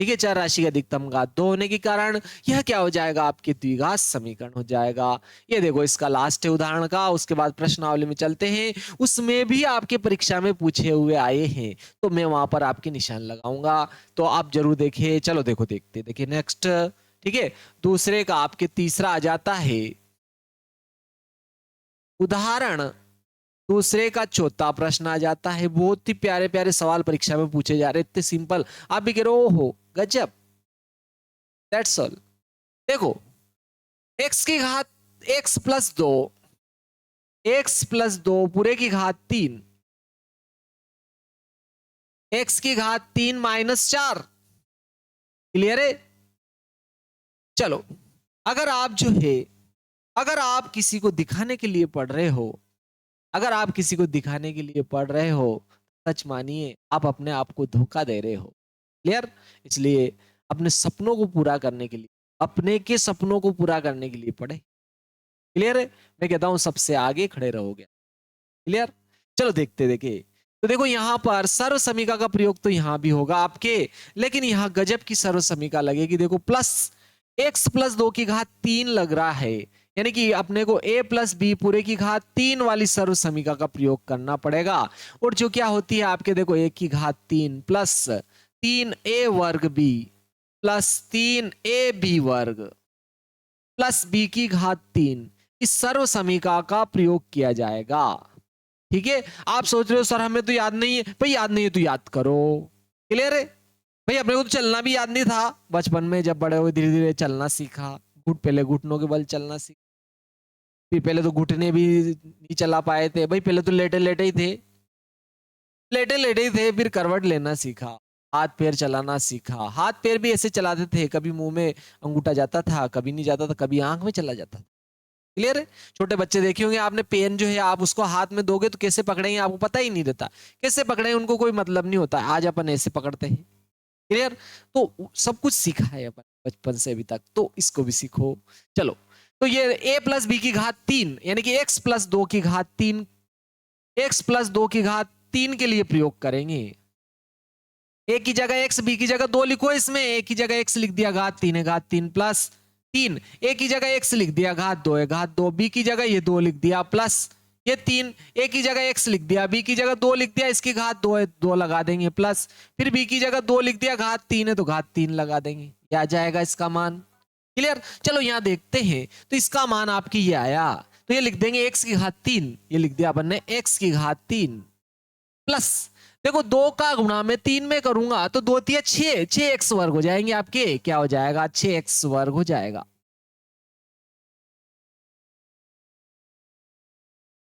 ठीक है, चर राशि की अधिकतम घात दो होने के कारण यह क्या हो जाएगा? आपके द्विघात समीकरण हो जाएगा। ये देखो इसका लास्ट है उदाहरण का, उसके बाद प्रश्नावली में चलते हैं, उसमें भी आपके परीक्षा में पूछे हुए आए हैं, तो मैं वहां पर आपके निशान लगाऊंगा, तो आप जरूर देखिए। चलो देखो देखते देखिए नेक्स्ट, ठीक है, दूसरे का आपके तीसरा आ जाता है उदाहरण, दूसरे का चौथा प्रश्न आ जाता है। बहुत ही प्यारे प्यारे सवाल परीक्षा में पूछे जा रहे, इतने सिंपल, आप भी कह रहे हो ओहो गजब, दैट्स ऑल। देखो x की घात x प्लस दो, x प्लस दो पूरे की घात 3 x की घात 3 माइनस 4। क्लियर है? चलो, अगर आप जो है, अगर आप किसी को दिखाने के लिए पढ़ रहे हो, अगर आप किसी को दिखाने के लिए पढ़ रहे हो, सच मानिए आप अपने आप को धोखा दे रहे हो। क्लियर? इसलिए अपने सपनों को पूरा करने के लिए, अपने के सपनों को पूरा करने के लिए पढ़े। क्लियर है? मैं कहता हूं सबसे आगे खड़े रहोगे। क्लियर? चलो देखते देखे, तो देखो यहां पर सर्व समीका का प्रयोग तो यहां भी होगा आपके, लेकिन यहां गजब की सर्व समीका लगेगी। देखो प्लस x प्लस 2 की घात 3 लग रहा है, यानी कि अपने को a प्लस बी पूरे की घात 3 वाली सर्व समीका का प्रयोग करना पड़ेगा। और जो क्या होती है आपके, देखो a की घात 3 प्लस 3a वर्ग b प्लस 3ab वर्ग प्लस b की घात 3, इस सर्व समीका का प्रयोग किया जाएगा। ठीक है? आप सोच रहे हो सर हमें तो याद नहीं है, भाई याद नहीं है तो याद करो। क्लियर है? भाई अपने को तो चलना भी याद नहीं था बचपन में, जब बड़े हुए धीरे धीरे चलना सीखा, पहले घुटनों के बल चलना सीखा, फिर पहले तो घुटने भी नहीं चला पाए थे भाई, पहले तो लेटे लेटे ही थे, लेटे लेटे ही थे, फिर करवट लेना सीखा, हाथ पैर चलाना सीखा, हाथ पैर भी ऐसे चलाते थे, कभी मुंह में अंगूठा जाता था, कभी नहीं जाता था, कभी आंख में चला जाता था। क्लियर है? छोटे बच्चे देखे होंगे आपने, पेन जो है आप उसको हाथ में दोगे तो कैसे पकड़ेंगे आपको पता ही नहीं रहता, कैसे पकड़ेंगे उनको कोई मतलब नहीं होता। आज अपन ऐसे पकड़ते हैं। क्लियर? तो सब कुछ सीखा है अपन बचपन से अभी तक, तो इसको भी सीखो। चलो, तो ये a प्लस बी की घात 3 यानी कि x प्लस 2 की घात 3, x प्लस 2 की घात 3 के लिए प्रयोग करेंगे। a की जगह x, b की जगह 2 लिखो, इसमें a की जगह x लिख दिया घात 3 है, घात 3 प्लस 3, a की जगह x लिख दिया घात 2 है, घात 2, b की जगह ये 2 लिख दिया प्लस ये 3, a की जगह x लिख दिया, b की जगह 2 लिख दिया, इसकी घात 2 है, 2 लगा देंगे प्लस, फिर b की जगह 2 लिख दिया, घात 3 है तो घात 3 लगा देंगे, ये आ जाएगा इसका मान। क्लियर? चलो यहां देखते हैं, तो इसका मान आपकी ये आया, तो ये लिख देंगे x की घात 3, ये लिख दिया अपन ने x की घात 3 प्लस, देखो 2 का गुणा मैं 3 में करूंगा तो 2 तिया 6, 6x वर्ग हो जाएंगे आपके, क्या हो जाएगा 6x वर्ग हो जाएगा।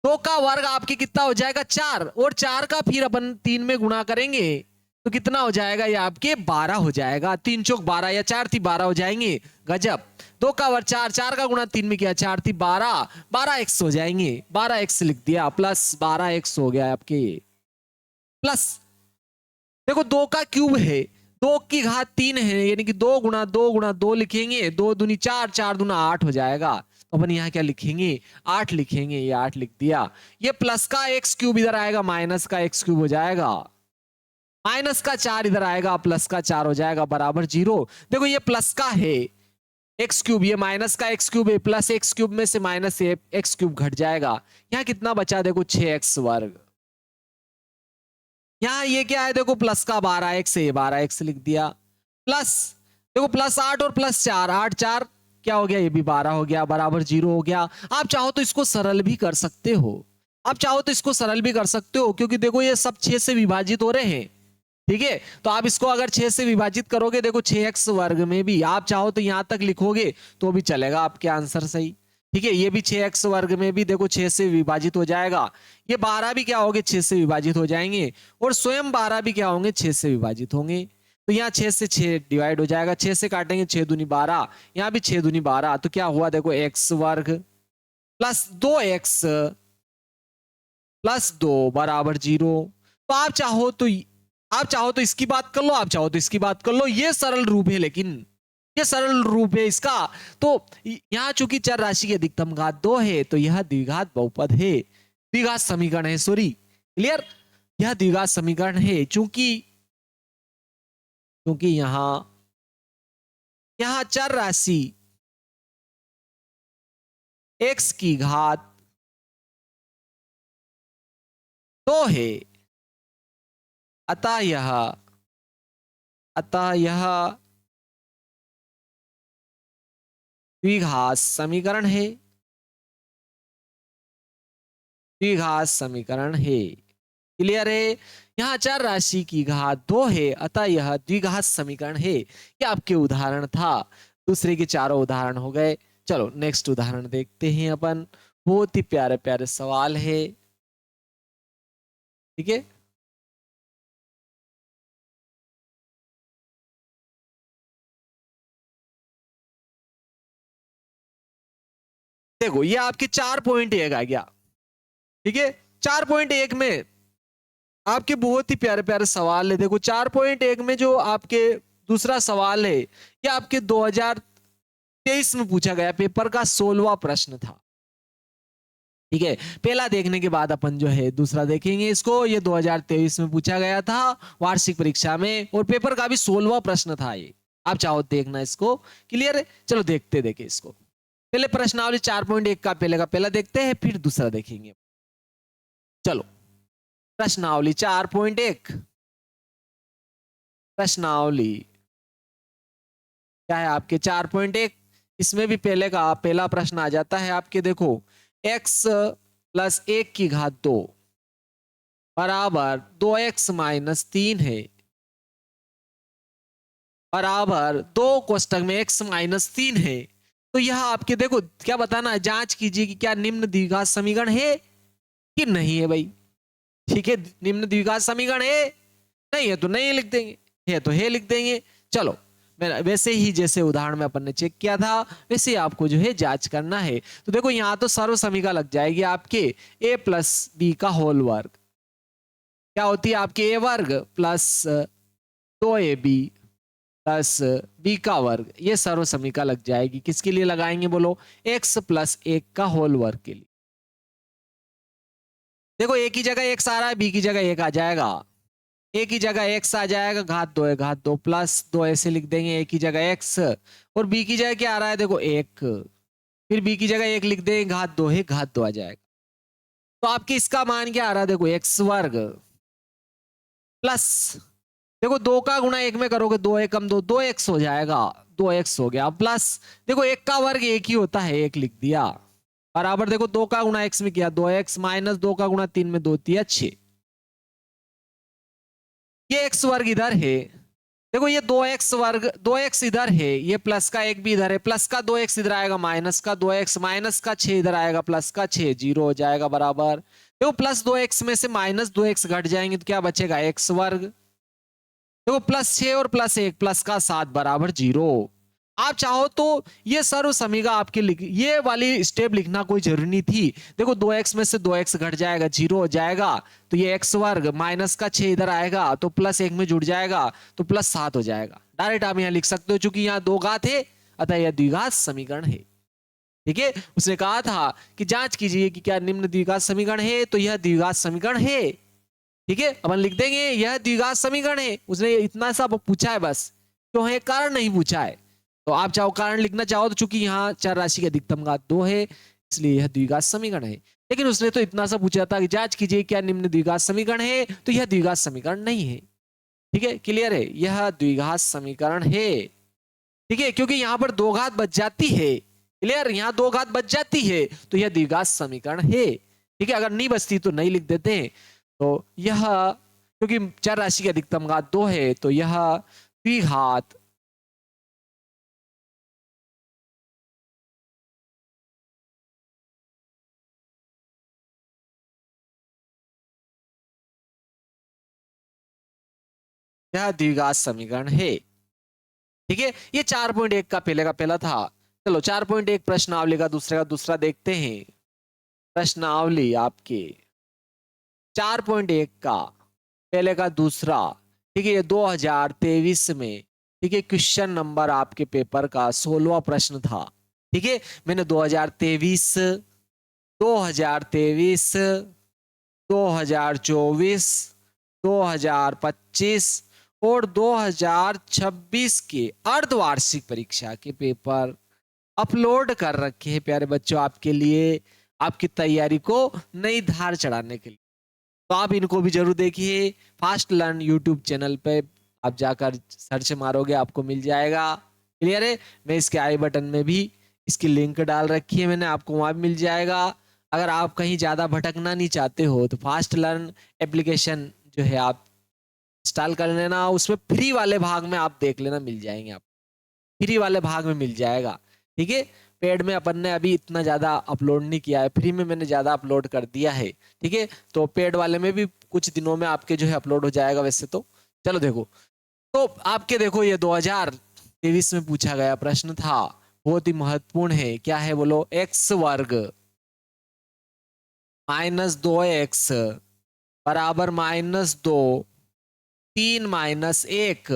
2 का वर्ग आपके कितना हो जाएगा 4, और 4 का फिर अपन 3 में गुणा करेंगे तो कितना हो जाएगा ये आपके 12 हो जाएगा, 3 चौक 12 या 4 थी 12 हो जाएंगे। गजब, 2 का वर्ग 4, 4 का गुणा 3 में किया 4 थी 12, 12x हो जाएंगे, 12x लिख दिया प्लस 12x हो गया आपके प्लस, देखो 2 का क्यूब है, 2 की घात 3 है, यानी कि 2 गुणा 2 गुणा 2 लिखेंगे, 2 दूनी 4, 4 दूना 8 हो जाएगा, तो अपन यहाँ क्या लिखेंगे 8 लिखेंगे, ये 8 लिख दिया। ये प्लस का एक्स क्यूब इधर आएगा, माइनस का एक्स क्यूब हो जाएगा, माइनस का 4 इधर आएगा, प्लस का 4 हो जाएगा बराबर 0। देखो ये प्लस का है एक्स क्यूब, ये माइनस का एक्स क्यूब है, प्लस एक्स क्यूब में से माइनस एक्स क्यूब घट जाएगा, यहाँ कितना बचा देखो 6x वर्ग, यहाँ ये क्या है देखो प्लस का 12x है, 12x लिख दिया प्लस, देखो प्लस 8 और प्लस 4, 8 4 क्या हो गया, ये भी 12 हो गया बराबर 0 हो गया। आप चाहो तो इसको सरल भी कर सकते हो, आप चाहो तो इसको सरल भी कर सकते हो, क्योंकि देखो ये सब 6 से विभाजित हो रहे हैं। ठीक है, तो आप इसको अगर 6 से विभाजित करोगे, देखो 6x वर्ग में भी आप चाहो तो यहां तक लिखोगे तो भी चलेगा, आपके आंसर सही। ठीक है, ये भी 6x वर्ग में भी देखो 6 से विभाजित हो जाएगा, ये 12 भी क्या होंगे 6 से विभाजित हो जाएंगे, और स्वयं 12 भी क्या होंगे 6 से विभाजित होंगे। तो यहाँ 6 से 6 डिवाइड हो जाएगा, 6 से काटेंगे 6 दूनी 12, यहाँ भी 6 दूनी 12, तो क्या हुआ देखो x वर्ग प्लस 2x प्लस 2 बराबर 0। तो आप चाहो तो इसकी बात कर लो, आप चाहो तो इसकी बात कर लो, ये सरल रूप है, लेकिन ये सरल रूप है इसका। तो यहां चूंकि चर राशि की अधिकतम घात 2 है, तो यह द्विघात बहुपद है, द्विघात समीकरण है, सॉरी क्लियर, यह द्विघात समीकरण है, चूंकि क्योंकि यहां यहां चर राशि x की घात 2 है, अतः यह द्विघात समीकरण है, द्विघात समीकरण है। क्लियर है? यहाँ चर राशि की घात 2 है, अतः यह द्विघात समीकरण है। ये आपके उदाहरण था, दूसरे के चारों उदाहरण हो गए। चलो नेक्स्ट उदाहरण देखते हैं अपन, बहुत ही प्यारे प्यारे सवाल है। ठीक है, देखो ये आपके 4.1 आ गया, ठीक है। 4.1 में आपके बहुत ही प्यारे प्यारे सवाल है। देखो 4.1 में जो आपके दूसरा सवाल है ये आपके 2023 में पूछा गया पेपर का 16वां प्रश्न था, ठीक है। पहला देखने के बाद अपन जो है दूसरा देखेंगे इसको। ये 2023 में पूछा गया था वार्षिक परीक्षा में और पेपर का भी 16वां प्रश्न था ये। आप चाहो देखना इसको, क्लियर है। चलो देखते देखे इसको। पहले प्रश्नावली 4.1 का पहला देखते हैं, फिर दूसरा देखेंगे। चलो प्रश्नावली 4.1। प्रश्नावली क्या है आपके 4.1। इसमें भी पहला प्रश्न आ जाता है आपके, देखो x प्लस 1 की घात 2 बराबर 2x माइनस 3 है, बराबर 2 कोष्टक में x माइनस 3 है। तो यह आपके देखो क्या बताना है, जांच कीजिए कि क्या निम्न द्विघात समीकरण है कि नहीं है भाई, ठीक है। निम्न द्विघात समीकरण है, नहीं है तो नहीं लिख देंगे, है तो है लिख देंगे। चलो वैसे ही जैसे उदाहरण में अपन ने चेक किया था वैसे ही आपको जो है जांच करना है। तो देखो यहाँ तो सर्व समीकरण लग जाएगी आपके a प्लस बी का होल वर्ग, क्या होती है आपके a वर्ग प्लस 2ab प्लस बी का वर्ग, ये सर्व समीकरण लग जाएगी। किसके लिए लगाएंगे बोलो, x प्लस 1 का होल वर्ग के लिए। देखो a की जगह x आ रहा है, b की जगह 1 आ जाएगा। a की जगह x आ जाएगा, घात 2 है, घात 2 प्लस 2 ऐसे लिख देंगे। a की जगह x और b की जगह क्या आ रहा है, देखो 1, फिर b की जगह 1 लिख देंगे, घात 2 है, घात 2 आ जाएगा। तो आपके इसका मान क्या आ रहा है, देखो x वर्ग प्लस देखो 2 का गुणा 1 में करोगे 2 एकम 2, 2x हो जाएगा, 2x हो गया, प्लस देखो 1 का वर्ग 1 ही होता है, 1 लिख दिया, बराबर देखो 2 का गुणा x में किया 2x माइनस 2 का गुणा 3 में 2 3 6। ये x वर्ग इधर है, देखो ये 2x वर्ग 2x इधर है, ये प्लस का 1 भी इधर है, प्लस का 2x इधर आएगा, माइनस का 2x माइनस का 6 इधर आएगा, प्लस का 6 0 हो जाएगा, बराबर देखो प्लस 2x में से माइनस 2x घट जाएंगे तो क्या बचेगा, x वर्ग। देखो प्लस 6 और प्लस 1 प्लस का 7 बराबर 0। आप चाहो तो ये सर्व समीकरण आपके ये वाली स्टेप लिखना कोई जरूरी नहीं थी। देखो 2x में से 2x घट जाएगा, 0 हो जाएगा, तो ये x वर्ग माइनस का 6 इधर आएगा तो प्लस 1 में जुड़ जाएगा तो प्लस 7 हो जाएगा। डायरेक्ट आप यहां लिख सकते हो, चूंकि यहाँ 2 घात है अतः यह द्विघात समीकरण है, ठीक है। उसने कहा था कि जांच कीजिए कि क्या निम्न द्विघात समीकरण है, तो यह द्विघात समीकरण है, ठीक है। अपन लिख देंगे यह द्विघात समीकरण है। उसने इतना सा पूछा है बस, क्यों है, कारण नहीं पूछा है। तो आप चाहो कारण लिखना चाहो तो चूंकि यहाँ चर राशि की अधिकतम घात 2 है इसलिए यह द्विघात समीकरण है। लेकिन उसने तो इतना सा पूछा था कि जांच कीजिए क्या निम्न द्विघात समीकरण है, तो यह द्विघात समीकरण नहीं है, ठीक है। क्लियर है, यह द्विघात समीकरण है, ठीक है, क्योंकि यहाँ पर 2 घात बच जाती है। क्लियर, यहाँ 2 घात बच जाती है तो यह द्विघात समीकरण है, ठीक है। अगर नहीं बचती तो नहीं लिख देते हैं। तो यह क्योंकि चर राशि की अधिकतम घात 2 है तो यह द्विघात यह द्विघात समीकरण है, ठीक है। ये 4.1 का पहला था। चलो 4.1 प्रश्नावली का दूसरा देखते हैं। प्रश्नावली आपके 4.1 का पहले का दूसरा, ठीक है। ये 2023 में, ठीक है, क्वेश्चन नंबर आपके पेपर का 16वां प्रश्न था, ठीक है। मैंने 2023 2023 2024 2025 और 2026 के अर्धवार्षिक परीक्षा के पेपर अपलोड कर रखे हैं प्यारे बच्चों, आपके लिए, आपकी तैयारी को नई धार चढ़ाने के लिए। तो आप इनको भी जरूर देखिए। फास्ट लर्न यूट्यूब चैनल पे आप जाकर सर्च मारोगे आपको मिल जाएगा, क्लियर है। मैं इसके आई बटन में भी इसकी लिंक डाल रखी है मैंने, आपको वहां भी मिल जाएगा। अगर आप कहीं ज्यादा भटकना नहीं चाहते हो तो फास्ट लर्न एप्लीकेशन जो है आप इंस्टॉल कर लेना, उसमें फ्री वाले भाग में आप देख लेना, मिल जाएंगे आप, फ्री वाले भाग में मिल जाएगा, ठीक है। पेड में अपन ने अभी इतना ज्यादा अपलोड नहीं किया है, फ्री में मैंने ज्यादा अपलोड कर दिया है, ठीक है। तो पेड वाले में भी कुछ दिनों में आपके जो है अपलोड हो जाएगा वैसे तो। चलो देखो, तो आपके देखो ये 2023 में पूछा गया प्रश्न था, बहुत ही महत्वपूर्ण है। क्या है बोलो? एक्स वर्ग माइनस 2x बराबर -2, 3 - 1।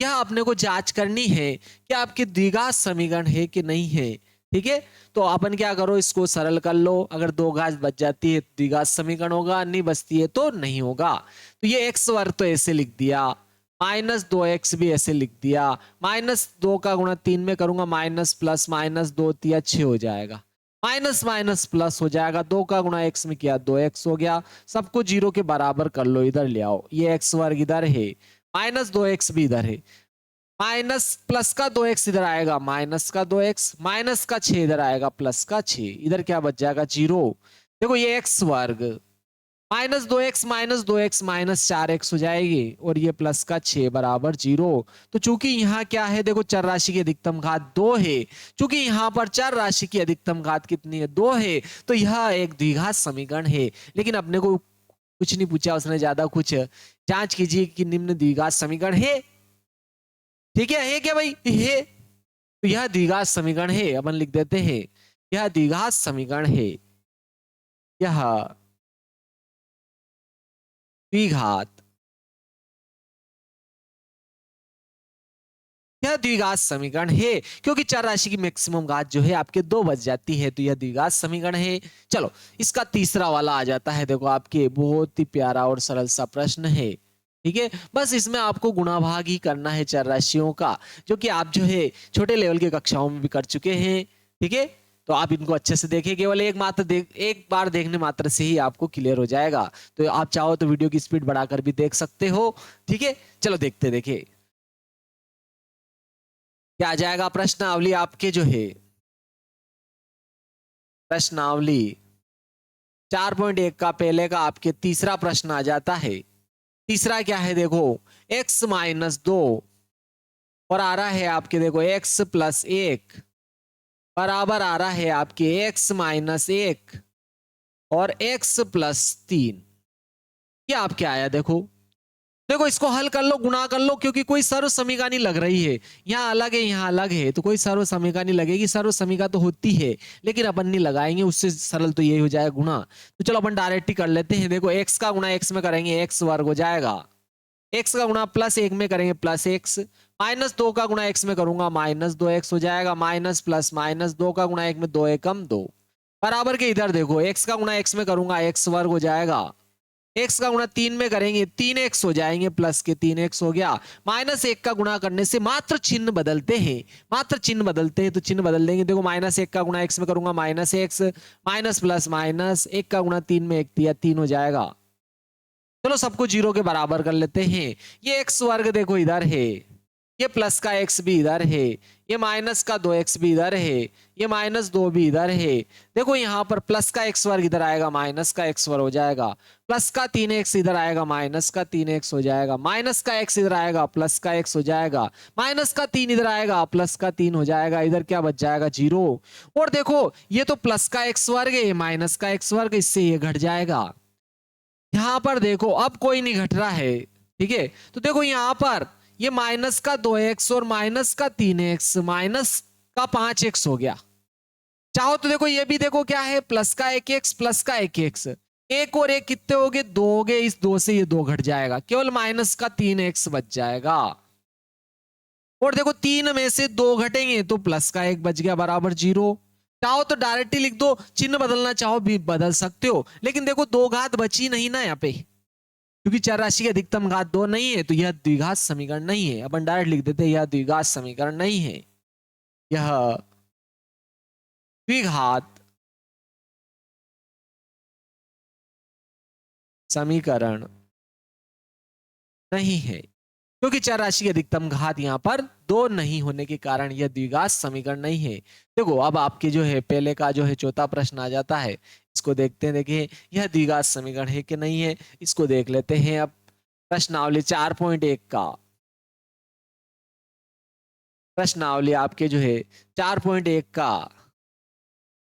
क्या आपने को जांच करनी है कि आपके द्विघात समीकरण है कि नहीं है। ठीक है, तो अपन क्या करो, इसको सरल कर लो। अगर दो घात बच जाती है तो द्विघात समीकरण होगा, नहीं बचती है तो नहीं होगा। तो ये एक्स वर्ग तो ऐसे लिख दिया, -2x भी ऐसे लिख दिया, -2 का गुणा 3 में करूंगा, माइनस प्लस -2 तिया 6 हो जाएगा, माइनस माइनस प्लस हो जाएगा, 2 का गुणा x में किया 2x हो गया। सबको जीरो के बराबर कर लो, इधर ले आओ, ये एक्स वर्ग इधर है, -2x भी इधर है, माइनस प्लस का 2x इधर आएगा, माइनस का 2x, माइनस का 6 इधर आएगा, प्लस का 6, इधर क्या बच जाएगा 0। देखो ये एक्स वर्ग -2x -4x हो जाएगी, और ये प्लस का 6 बराबर 0। तो चूंकि यहाँ क्या है, देखो चर राशि की अधिकतम घात 2 है, चूंकि यहाँ पर चर राशि की अधिकतम घात कितनी है, 2 है, तो यह एक द्विघात समीकरण है। लेकिन अपने को कुछ नहीं पूछा उसने ज्यादा कुछ, जांच कीजिए कि निम्न द्विघात समीकरण है। ठीक है क्या भाई? है। तो यह द्विघात समीकरण है, अपन लिख देते हैं, यह द्विघात समीकरण है, यह द्विघात, यह द्विघात समीकरण है, क्योंकि चर राशि की मैक्सिमम घात जो है आपके 2 बच जाती है, तो यह द्विघात समीकरण है। चलो इसका तीसरा वाला आ जाता है, देखो आपके बहुत ही प्यारा और सरल सा प्रश्न है। ठीक है, बस इसमें आपको गुणा भाग ही करना है चर राशियों का, जो कि आप जो है छोटे लेवल के कक्षाओं में भी कर चुके हैं। ठीक है, तो आप इनको अच्छे से देखें, केवल एक बार देखने मात्र से ही आपको क्लियर हो जाएगा। तो आप चाहो तो वीडियो की स्पीड बढ़ाकर भी देख सकते हो। ठीक है, चलो देखते देखिए क्या आ जाएगा। प्रश्नावली आपके जो है, प्रश्नावली 4.1 का पहले का आपके तीसरा प्रश्न आ जाता है। तीसरा क्या है देखो, x-2 और आ रहा है आपके देखो x+1 बराबर आ रहा है आपके x-1 और x+3। ये आपके आया देखो, देखो इसको हल कर लो, गुणा कर लो, क्योंकि कोई सर्व समीका नहीं लग रही है, यहाँ अलग है यहाँ अलग है, तो कोई सर्व समीका नहीं लगेगी। सर्व समीका तो होती है लेकिन अपन नहीं लगाएंगे, उससे सरल तो यही हो जाएगा गुणा। तो चलो अपन डायरेक्ट ही कर लेते हैं। देखो x का गुणा x में करेंगे एक्स वर्ग हो जाएगा, x का गुणा +1 में करेंगे +x, -2 का गुणा x में करूंगा -2x हो जाएगा, माइनस प्लस -2 का गुणा 1 में 2 एकम 2 बराबर के इधर देखो x का गुणा x में करूंगा x वर्ग हो जाएगा, x का गुणा 3 में करेंगे 3x हो जाएंगे, प्लस के 3x हो गया, -1 का गुणा करने से मात्र चिन्ह बदलते हैं, मात्र चिन्ह बदलते हैं, तो चिन्ह बदल देंगे। देखो -1 का गुणा x में करूंगा -x, माइनस प्लस माइनस 1 का गुणा 3 में 1 दिया 3 हो जाएगा। चलो सबको जीरो के बराबर कर लेते हैं। ये एक्स वर्ग देखो इधर है, ये प्लस का x भी इधर है, ये माइनस का 2x भी इधर है, ये -2 भी इधर है। देखो यहाँ पर प्लस का x वर्ग इधर आएगा, माइनस का x वर्ग हो जाएगा, प्लस का 3x इधर आएगा, माइनस का 3x हो जाएगा, माइनस का x इधर आएगा, प्लस का x हो जाएगा, माइनस का 3 इधर आएगा, प्लस का 3 हो जाएगा, इधर क्या बच जाएगा 0। और देखो ये तो प्लस का x वर्ग है, माइनस का x वर्ग, इससे ये घट जाएगा। यहां पर देखो अब कोई नहीं घट रहा है। ठीक है, तो देखो यहां पर ये माइनस का 2x और माइनस का 3x माइनस का 5x हो गया। चाहो तो देखो ये भी देखो क्या है, प्लस का 1x प्लस का 1x, एक और एक कितने हो गए 2 हो गए, इस 2 से ये 2 घट जाएगा, केवल माइनस का 3x बच जाएगा। और देखो 3 में से 2 घटेंगे तो प्लस का 1 बच गया बराबर 0। चाहो तो डायरेक्ट ही लिख दो, चिन्ह बदलना चाहो भी बदल सकते हो, लेकिन देखो 2 घात बची नहीं ना यहाँ पे, क्योंकि चर राशि की अधिकतम घात 2 नहीं है, तो यह द्विघात समीकरण नहीं है। अपन डायरेक्ट लिख देते हैं यह द्विघात समीकरण नहीं है, यह द्विघात समीकरण नहीं है, क्योंकि चर राशि की अधिकतम घात यहाँ पर 2 नहीं होने के कारण यह द्विघात समीकरण नहीं है। देखो अब आपके जो है पहले का जो है चौथा प्रश्न आ जाता है, इसको देखते हैं। देखिए यह द्विघात समीकरण है कि नहीं है, इसको देख लेते हैं। अब प्रश्नावली 4.1 का, प्रश्नावली आपके जो है 4.1 का,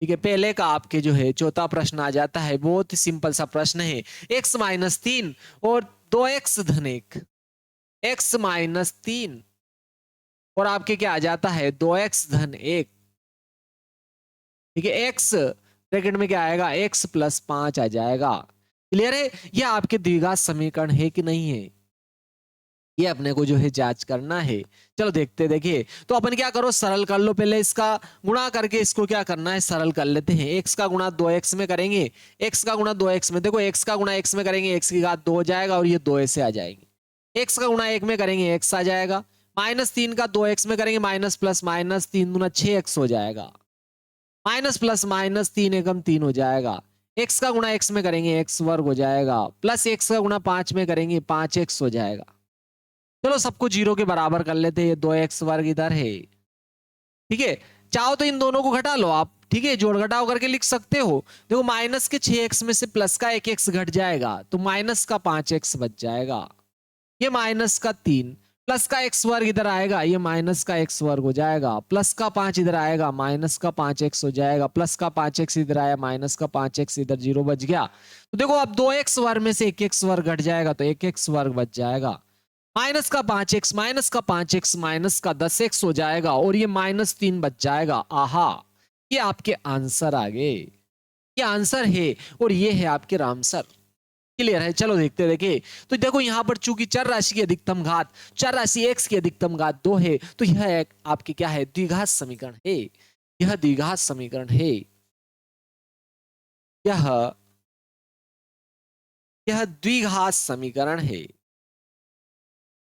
ठीक है, पहले का आपके जो है चौथा प्रश्न आ जाता है। बहुत ही सिंपल सा प्रश्न है, x-3 और 2x-1, x-3 और आपके क्या आ जाता है 2x धन 1। ठीक है, x ब्रैकेट में क्या आएगा x प्लस 5 आ जाएगा। क्लियर है? यह आपके द्विघात समीकरण है कि नहीं है, ये अपने को जो है जांच करना है। चलो देखते, देखिए तो अपन क्या करो, सरल कर लो, पहले इसका गुणा करके इसको क्या करना है सरल कर लेते हैं। x का गुणा 2x में करेंगे, x का गुणा 2x में, देखो x का गुणा x में करेंगे x की घात 2 हो जाएगा और ये 2 ऐसे आ जाएंगे। x का गुणा 1 में करेंगे x आ जाएगा, -3 का 2x में करेंगे माइनस प्लस माइनस 3 दूना 6x हो जाएगा, माइनस प्लस माइनस 3 एकम 3 हो जाएगा। x का गुणा x में करेंगे x वर्ग हो जाएगा, प्लस x का गुणा 5 में करेंगे 5x हो जाएगा। चलो सबको जीरो के बराबर कर लेते हैं, 2x वर्ग इधर है। ठीक है, चाहो तो इन दोनों को घटा लो आप, ठीक है, जोड़ घटाव करके लिख सकते हो। देखो माइनस के 6x में से प्लस का 1x घट जाएगा तो माइनस का 5x बच जाएगा, ये माइनस का 3, प्लस का x वर्ग इधर आएगा, ये माइनस का x वर्ग हो जाएगा, प्लस का 5 इधर आएगा, माइनस का 5x हो जाएगा, प्लस का 5x इधर आया, माइनस का 5x इधर, जीरो बच गया। तो देखो अब 2x वर्ग में से 1x वर्ग घट जाएगा तो 1x वर्ग बच जाएगा, माइनस का 5x माइनस का 5x माइनस का 10x हो जाएगा और ये -3 बच जाएगा। आहा, ये आपके आंसर आ गए, ये आंसर है और ये है आपके रामसर। क्लियर है? चलो देखते, देखिए तो देखो यहां पर चूंकि चर राशि की अधिकतम घात, चर राशि x की अधिकतम घात 2 है तो यह एक आपके क्या है द्विघात समीकरण है, यह द्विघात समीकरण है, यह यह द्विघात समीकरण है,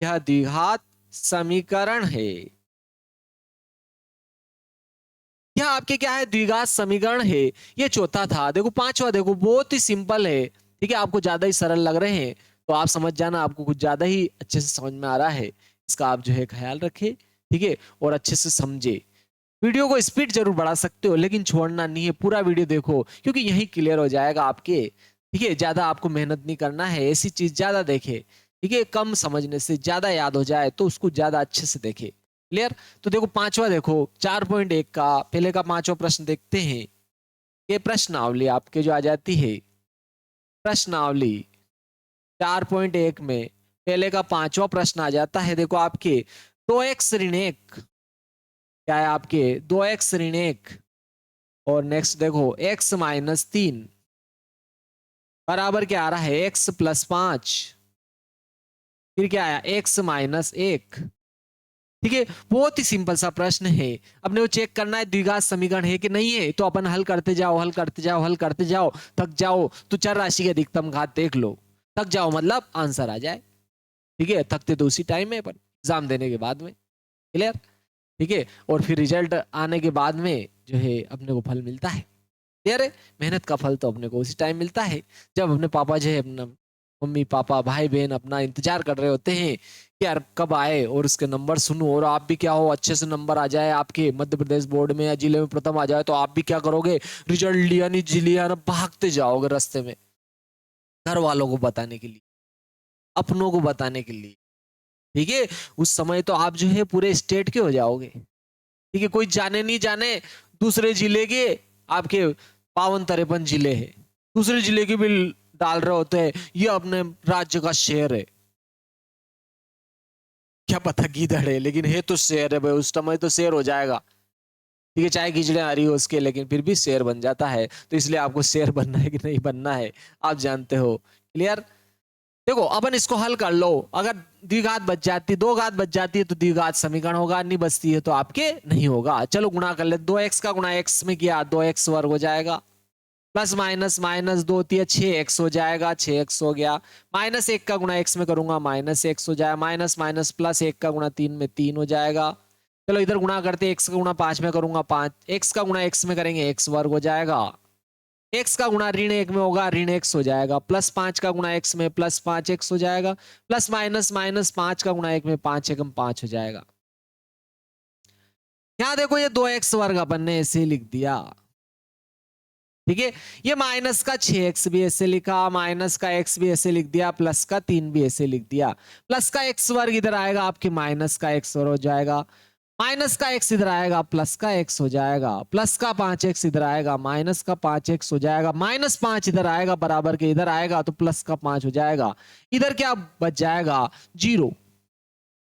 यह द्विघात समीकरण है, यह आपके क्या है द्विघात समीकरण है। ये चौथा था, देखो पांचवा देखो बहुत ही सिंपल है। ठीक है, आपको ज्यादा ही सरल लग रहे हैं तो आप समझ जाना, आपको कुछ ज्यादा ही अच्छे से समझ में आ रहा है, इसका आप जो है ख्याल रखें। ठीक है, और अच्छे से समझे। वीडियो को स्पीड जरूर बढ़ा सकते हो लेकिन छोड़ना नहीं है, पूरा वीडियो देखो क्योंकि यही क्लियर हो जाएगा आपके। ठीक है, ज्यादा आपको मेहनत नहीं करना है, ऐसी चीज ज्यादा देखे। ठीक है, कम समझने से ज्यादा याद हो जाए तो उसको ज्यादा अच्छे से देखे। क्लियर? तो देखो पांचवा, देखो 4.1 का पहले का पांचवा प्रश्न देखते हैं। ये प्रश्नावली आपके जो आ जाती है, प्रश्नावली 4.1 में पहले का पांचवा प्रश्न आ जाता है। देखो आपके 2x ऋण 1 क्या है, आपके 2x ऋण 1 और नेक्स्ट देखो x -3 बराबर क्या आ रहा है x प्लस 5, फिर क्या आया x -1। ठीक है, बहुत ही सिंपल सा प्रश्न है। अपने को चेक करना है द्विघात समीकरण है कि नहीं है, तो अपन हल करते जाओ, हल करते जाओ, हल करते जाओ, थक जाओ तो चर राशि की अधिकतम घात देख लो, थक जाओ मतलब आंसर आ जाए। ठीक है, थकते तो उसी टाइम में अपन एग्जाम देने के बाद में। क्लियर? ठीक है, और फिर रिजल्ट आने के बाद में जो है अपने को फल मिलता है। क्लियर है? मेहनत का फल तो अपने को उसी टाइम मिलता है जब अपने पापा जो है अपना मम्मी पापा भाई बहन अपना इंतजार कर रहे होते हैं कि यार कब आए और उसके नंबर सुनो, और आप भी क्या हो अच्छे से नंबर आ जाए आपके मध्य प्रदेश बोर्ड में या जिले में प्रथम आ जाए तो आप भी क्या करोगे, रिजल्ट लिया नहीं लिया ना भागते जाओगे रास्ते में, घर वालों को बताने के लिए, अपनों को बताने के लिए। ठीक है, उस समय तो आप जो है पूरे स्टेट के हो जाओगे। ठीक है, कोई जाने नहीं जाने दूसरे जिले के आपके 52-53 जिले हैं, दूसरे जिले के भी डाल रहे होते हैं ये अपने राज्य का शेर है, क्या पता गीदड़ है लेकिन है तो शेर है भाई, उस समय तो शेर हो जाएगा। ठीक है, चाहे कीचड़े आ रही हो उसके लेकिन फिर भी शेर बन जाता है, तो इसलिए आपको शेर बनना है कि नहीं बनना है आप जानते हो। क्लियर? देखो अपन इसको हल कर लो, अगर द्विघात बच जाती, दो घात बच जाती है तो द्विघात समीकरण होगा, नहीं बचती है तो आपके नहीं होगा। चलो गुणा कर ले, 2x का गुणा x में किया 2x वर्ग हो जाएगा, प्लस माइनस माइनस 2 तिया 6x हो जाएगा, 6x हो गया, -1 का गुणा x में करूंगा -x हो जाएगा, माइनस माइनस प्लस 1 का गुणा 3 में 3 हो जाएगा। चलो इधर गुणा करते, x का गुणा 5 में करूंगा 5, x का गुणा x में करेंगे x वर्ग हो जाएगा, x का गुणा ऋण 1 में होगा ऋण x हो जाएगा, प्लस 5 का गुणा x में प्लस 5x हो जाएगा, प्लस माइनस माइनस 5 का गुणा 1 में 5 एकम 5 हो जाएगा। यहां देखो ये 2x वर्ग अपन ने ऐसे लिख दिया। ठीक है, ये माइनस का 6x भी ऐसे लिखा, माइनस का x भी ऐसे लिख दिया, प्लस का 3 भी ऐसे लिख दिया, प्लस का x वर्ग इधर आएगा आपके माइनस का x वर्ग हो जाएगा, माइनस का x इधर आएगा प्लस का x हो जाएगा, प्लस का 5x इधर आएगा माइनस का 5x हो जाएगा, -5 इधर आएगा बराबर के इधर आएगा तो प्लस का 5 हो जाएगा, इधर क्या बच जाएगा 0।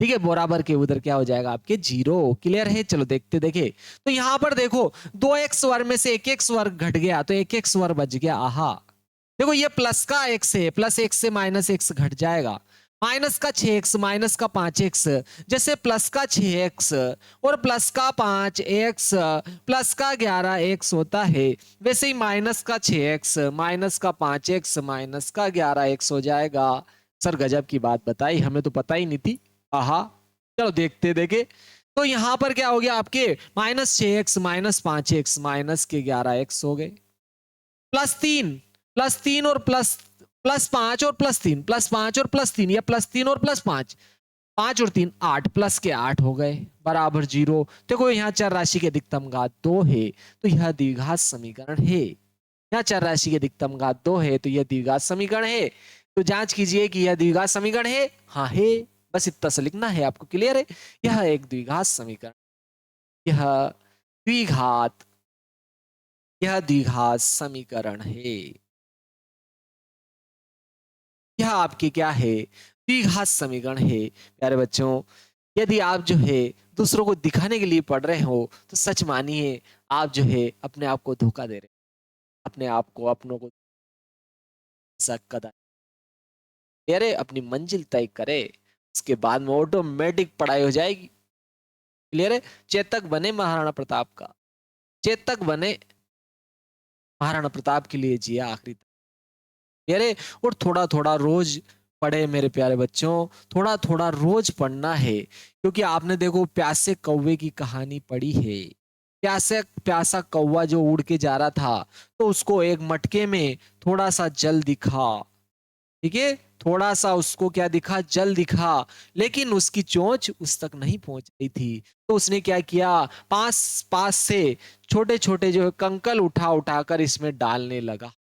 ठीक है, बराबर के उधर क्या हो जाएगा आपके 0। क्लियर है? चलो देखते देखे। तो यहाँ पर देखो 2x वर्ग में से 1x वर्ग घट गया तो 1x वर्ग बच गया। आहा, देखो ये प्लस का x है, प्लस x से माइनस x घट जाएगा। माइनस का 6x माइनस का 5x, जैसे प्लस का 6x और प्लस का 5x प्लस का 11x होता है, वैसे ही माइनस का 6x माइनस का 5x माइनस का 11x हो जाएगा। सर गजब की बात बताई, हमें तो पता ही नहीं थी। आहा, चलो देखते देखे। तो यहां पर क्या हो गया आपके -6x माइनस 5x माइनस के 11x हो गए, +3 और +5 और +3 +5 और +3 या +3 और +5, 5 और 3 8 प्लस के 8 हो गए बराबर 0। देखो यहाँ चर राशि के अधिकतम घात 2 है तो यह द्विघात समीकरण है। यहाँ चर राशि के अधिकतम घात 2 है तो यह द्विघात समीकरण है। तो जांच कीजिए कि यह द्विघात समीकरण है। हाँ है, बस इतना सा लिखना है आपको। क्लियर है? यह एक द्विघात समीकरण, यह द्विघात समीकरण है। यह आपके क्या है? द्विघात समीकरण है। प्यारे बच्चों, यदि आप जो है दूसरों को दिखाने के लिए पढ़ रहे हो तो सच मानिए आप जो है अपने आप को धोखा दे रहे हो, अपने आप को अपनों को कदा। अरे अपनी मंजिल तय करे, उसके बाद में ऑटोमेटिक पढ़ाई हो जाएगी। क्लियर है? चेतक बने महाराणा प्रताप का, चेतक बने महाराणा प्रताप के लिए जिया आखिरी तक। क्लियर है? और थोड़ा थोड़ा रोज पढ़े मेरे प्यारे बच्चों, थोड़ा थोड़ा रोज पढ़ना है, क्योंकि आपने देखो प्यासे कौवे की कहानी पढ़ी है। प्यासा कौवा जो उड़ के जा रहा था तो उसको एक मटके में थोड़ा सा जल दिखा। ठीक है, थोड़ा सा उसको क्या दिखा? जल दिखा, लेकिन उसकी चोंच उस तक नहीं पहुंच रही थी। तो उसने क्या किया? पास से छोटे छोटे जो कंकल उठा उठाकर इसमें डालने लगा।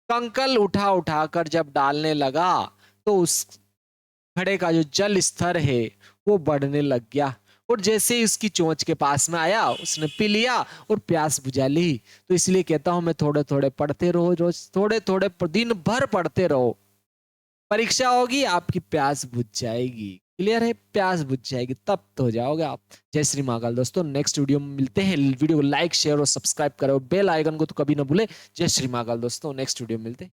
कंकल उठा उठाकर जब डालने लगा तो उस घड़े का जो जल स्तर है वो बढ़ने लग गया, और जैसे ही उसकी चोंच के पास में आया उसने पी लिया और प्यास बुझा ली। तो इसलिए कहता हूं मैं, थोड़े थोड़े पढ़ते रहो, रोज थोड़े थोड़े दिन भर पढ़ते रहो, परीक्षा होगी आपकी प्यास बुझ जाएगी। क्लियर है? प्यास बुझ जाएगी तब तो हो जाओगे आप। जय श्री महाकाल दोस्तों, नेक्स्ट वीडियो में मिलते हैं। वीडियो को लाइक शेयर और सब्सक्राइब करो, बेल आइकन को तो कभी ना भूले। जय श्री महाकाल दोस्तों, नेक्स्ट वीडियो में मिलते हैं।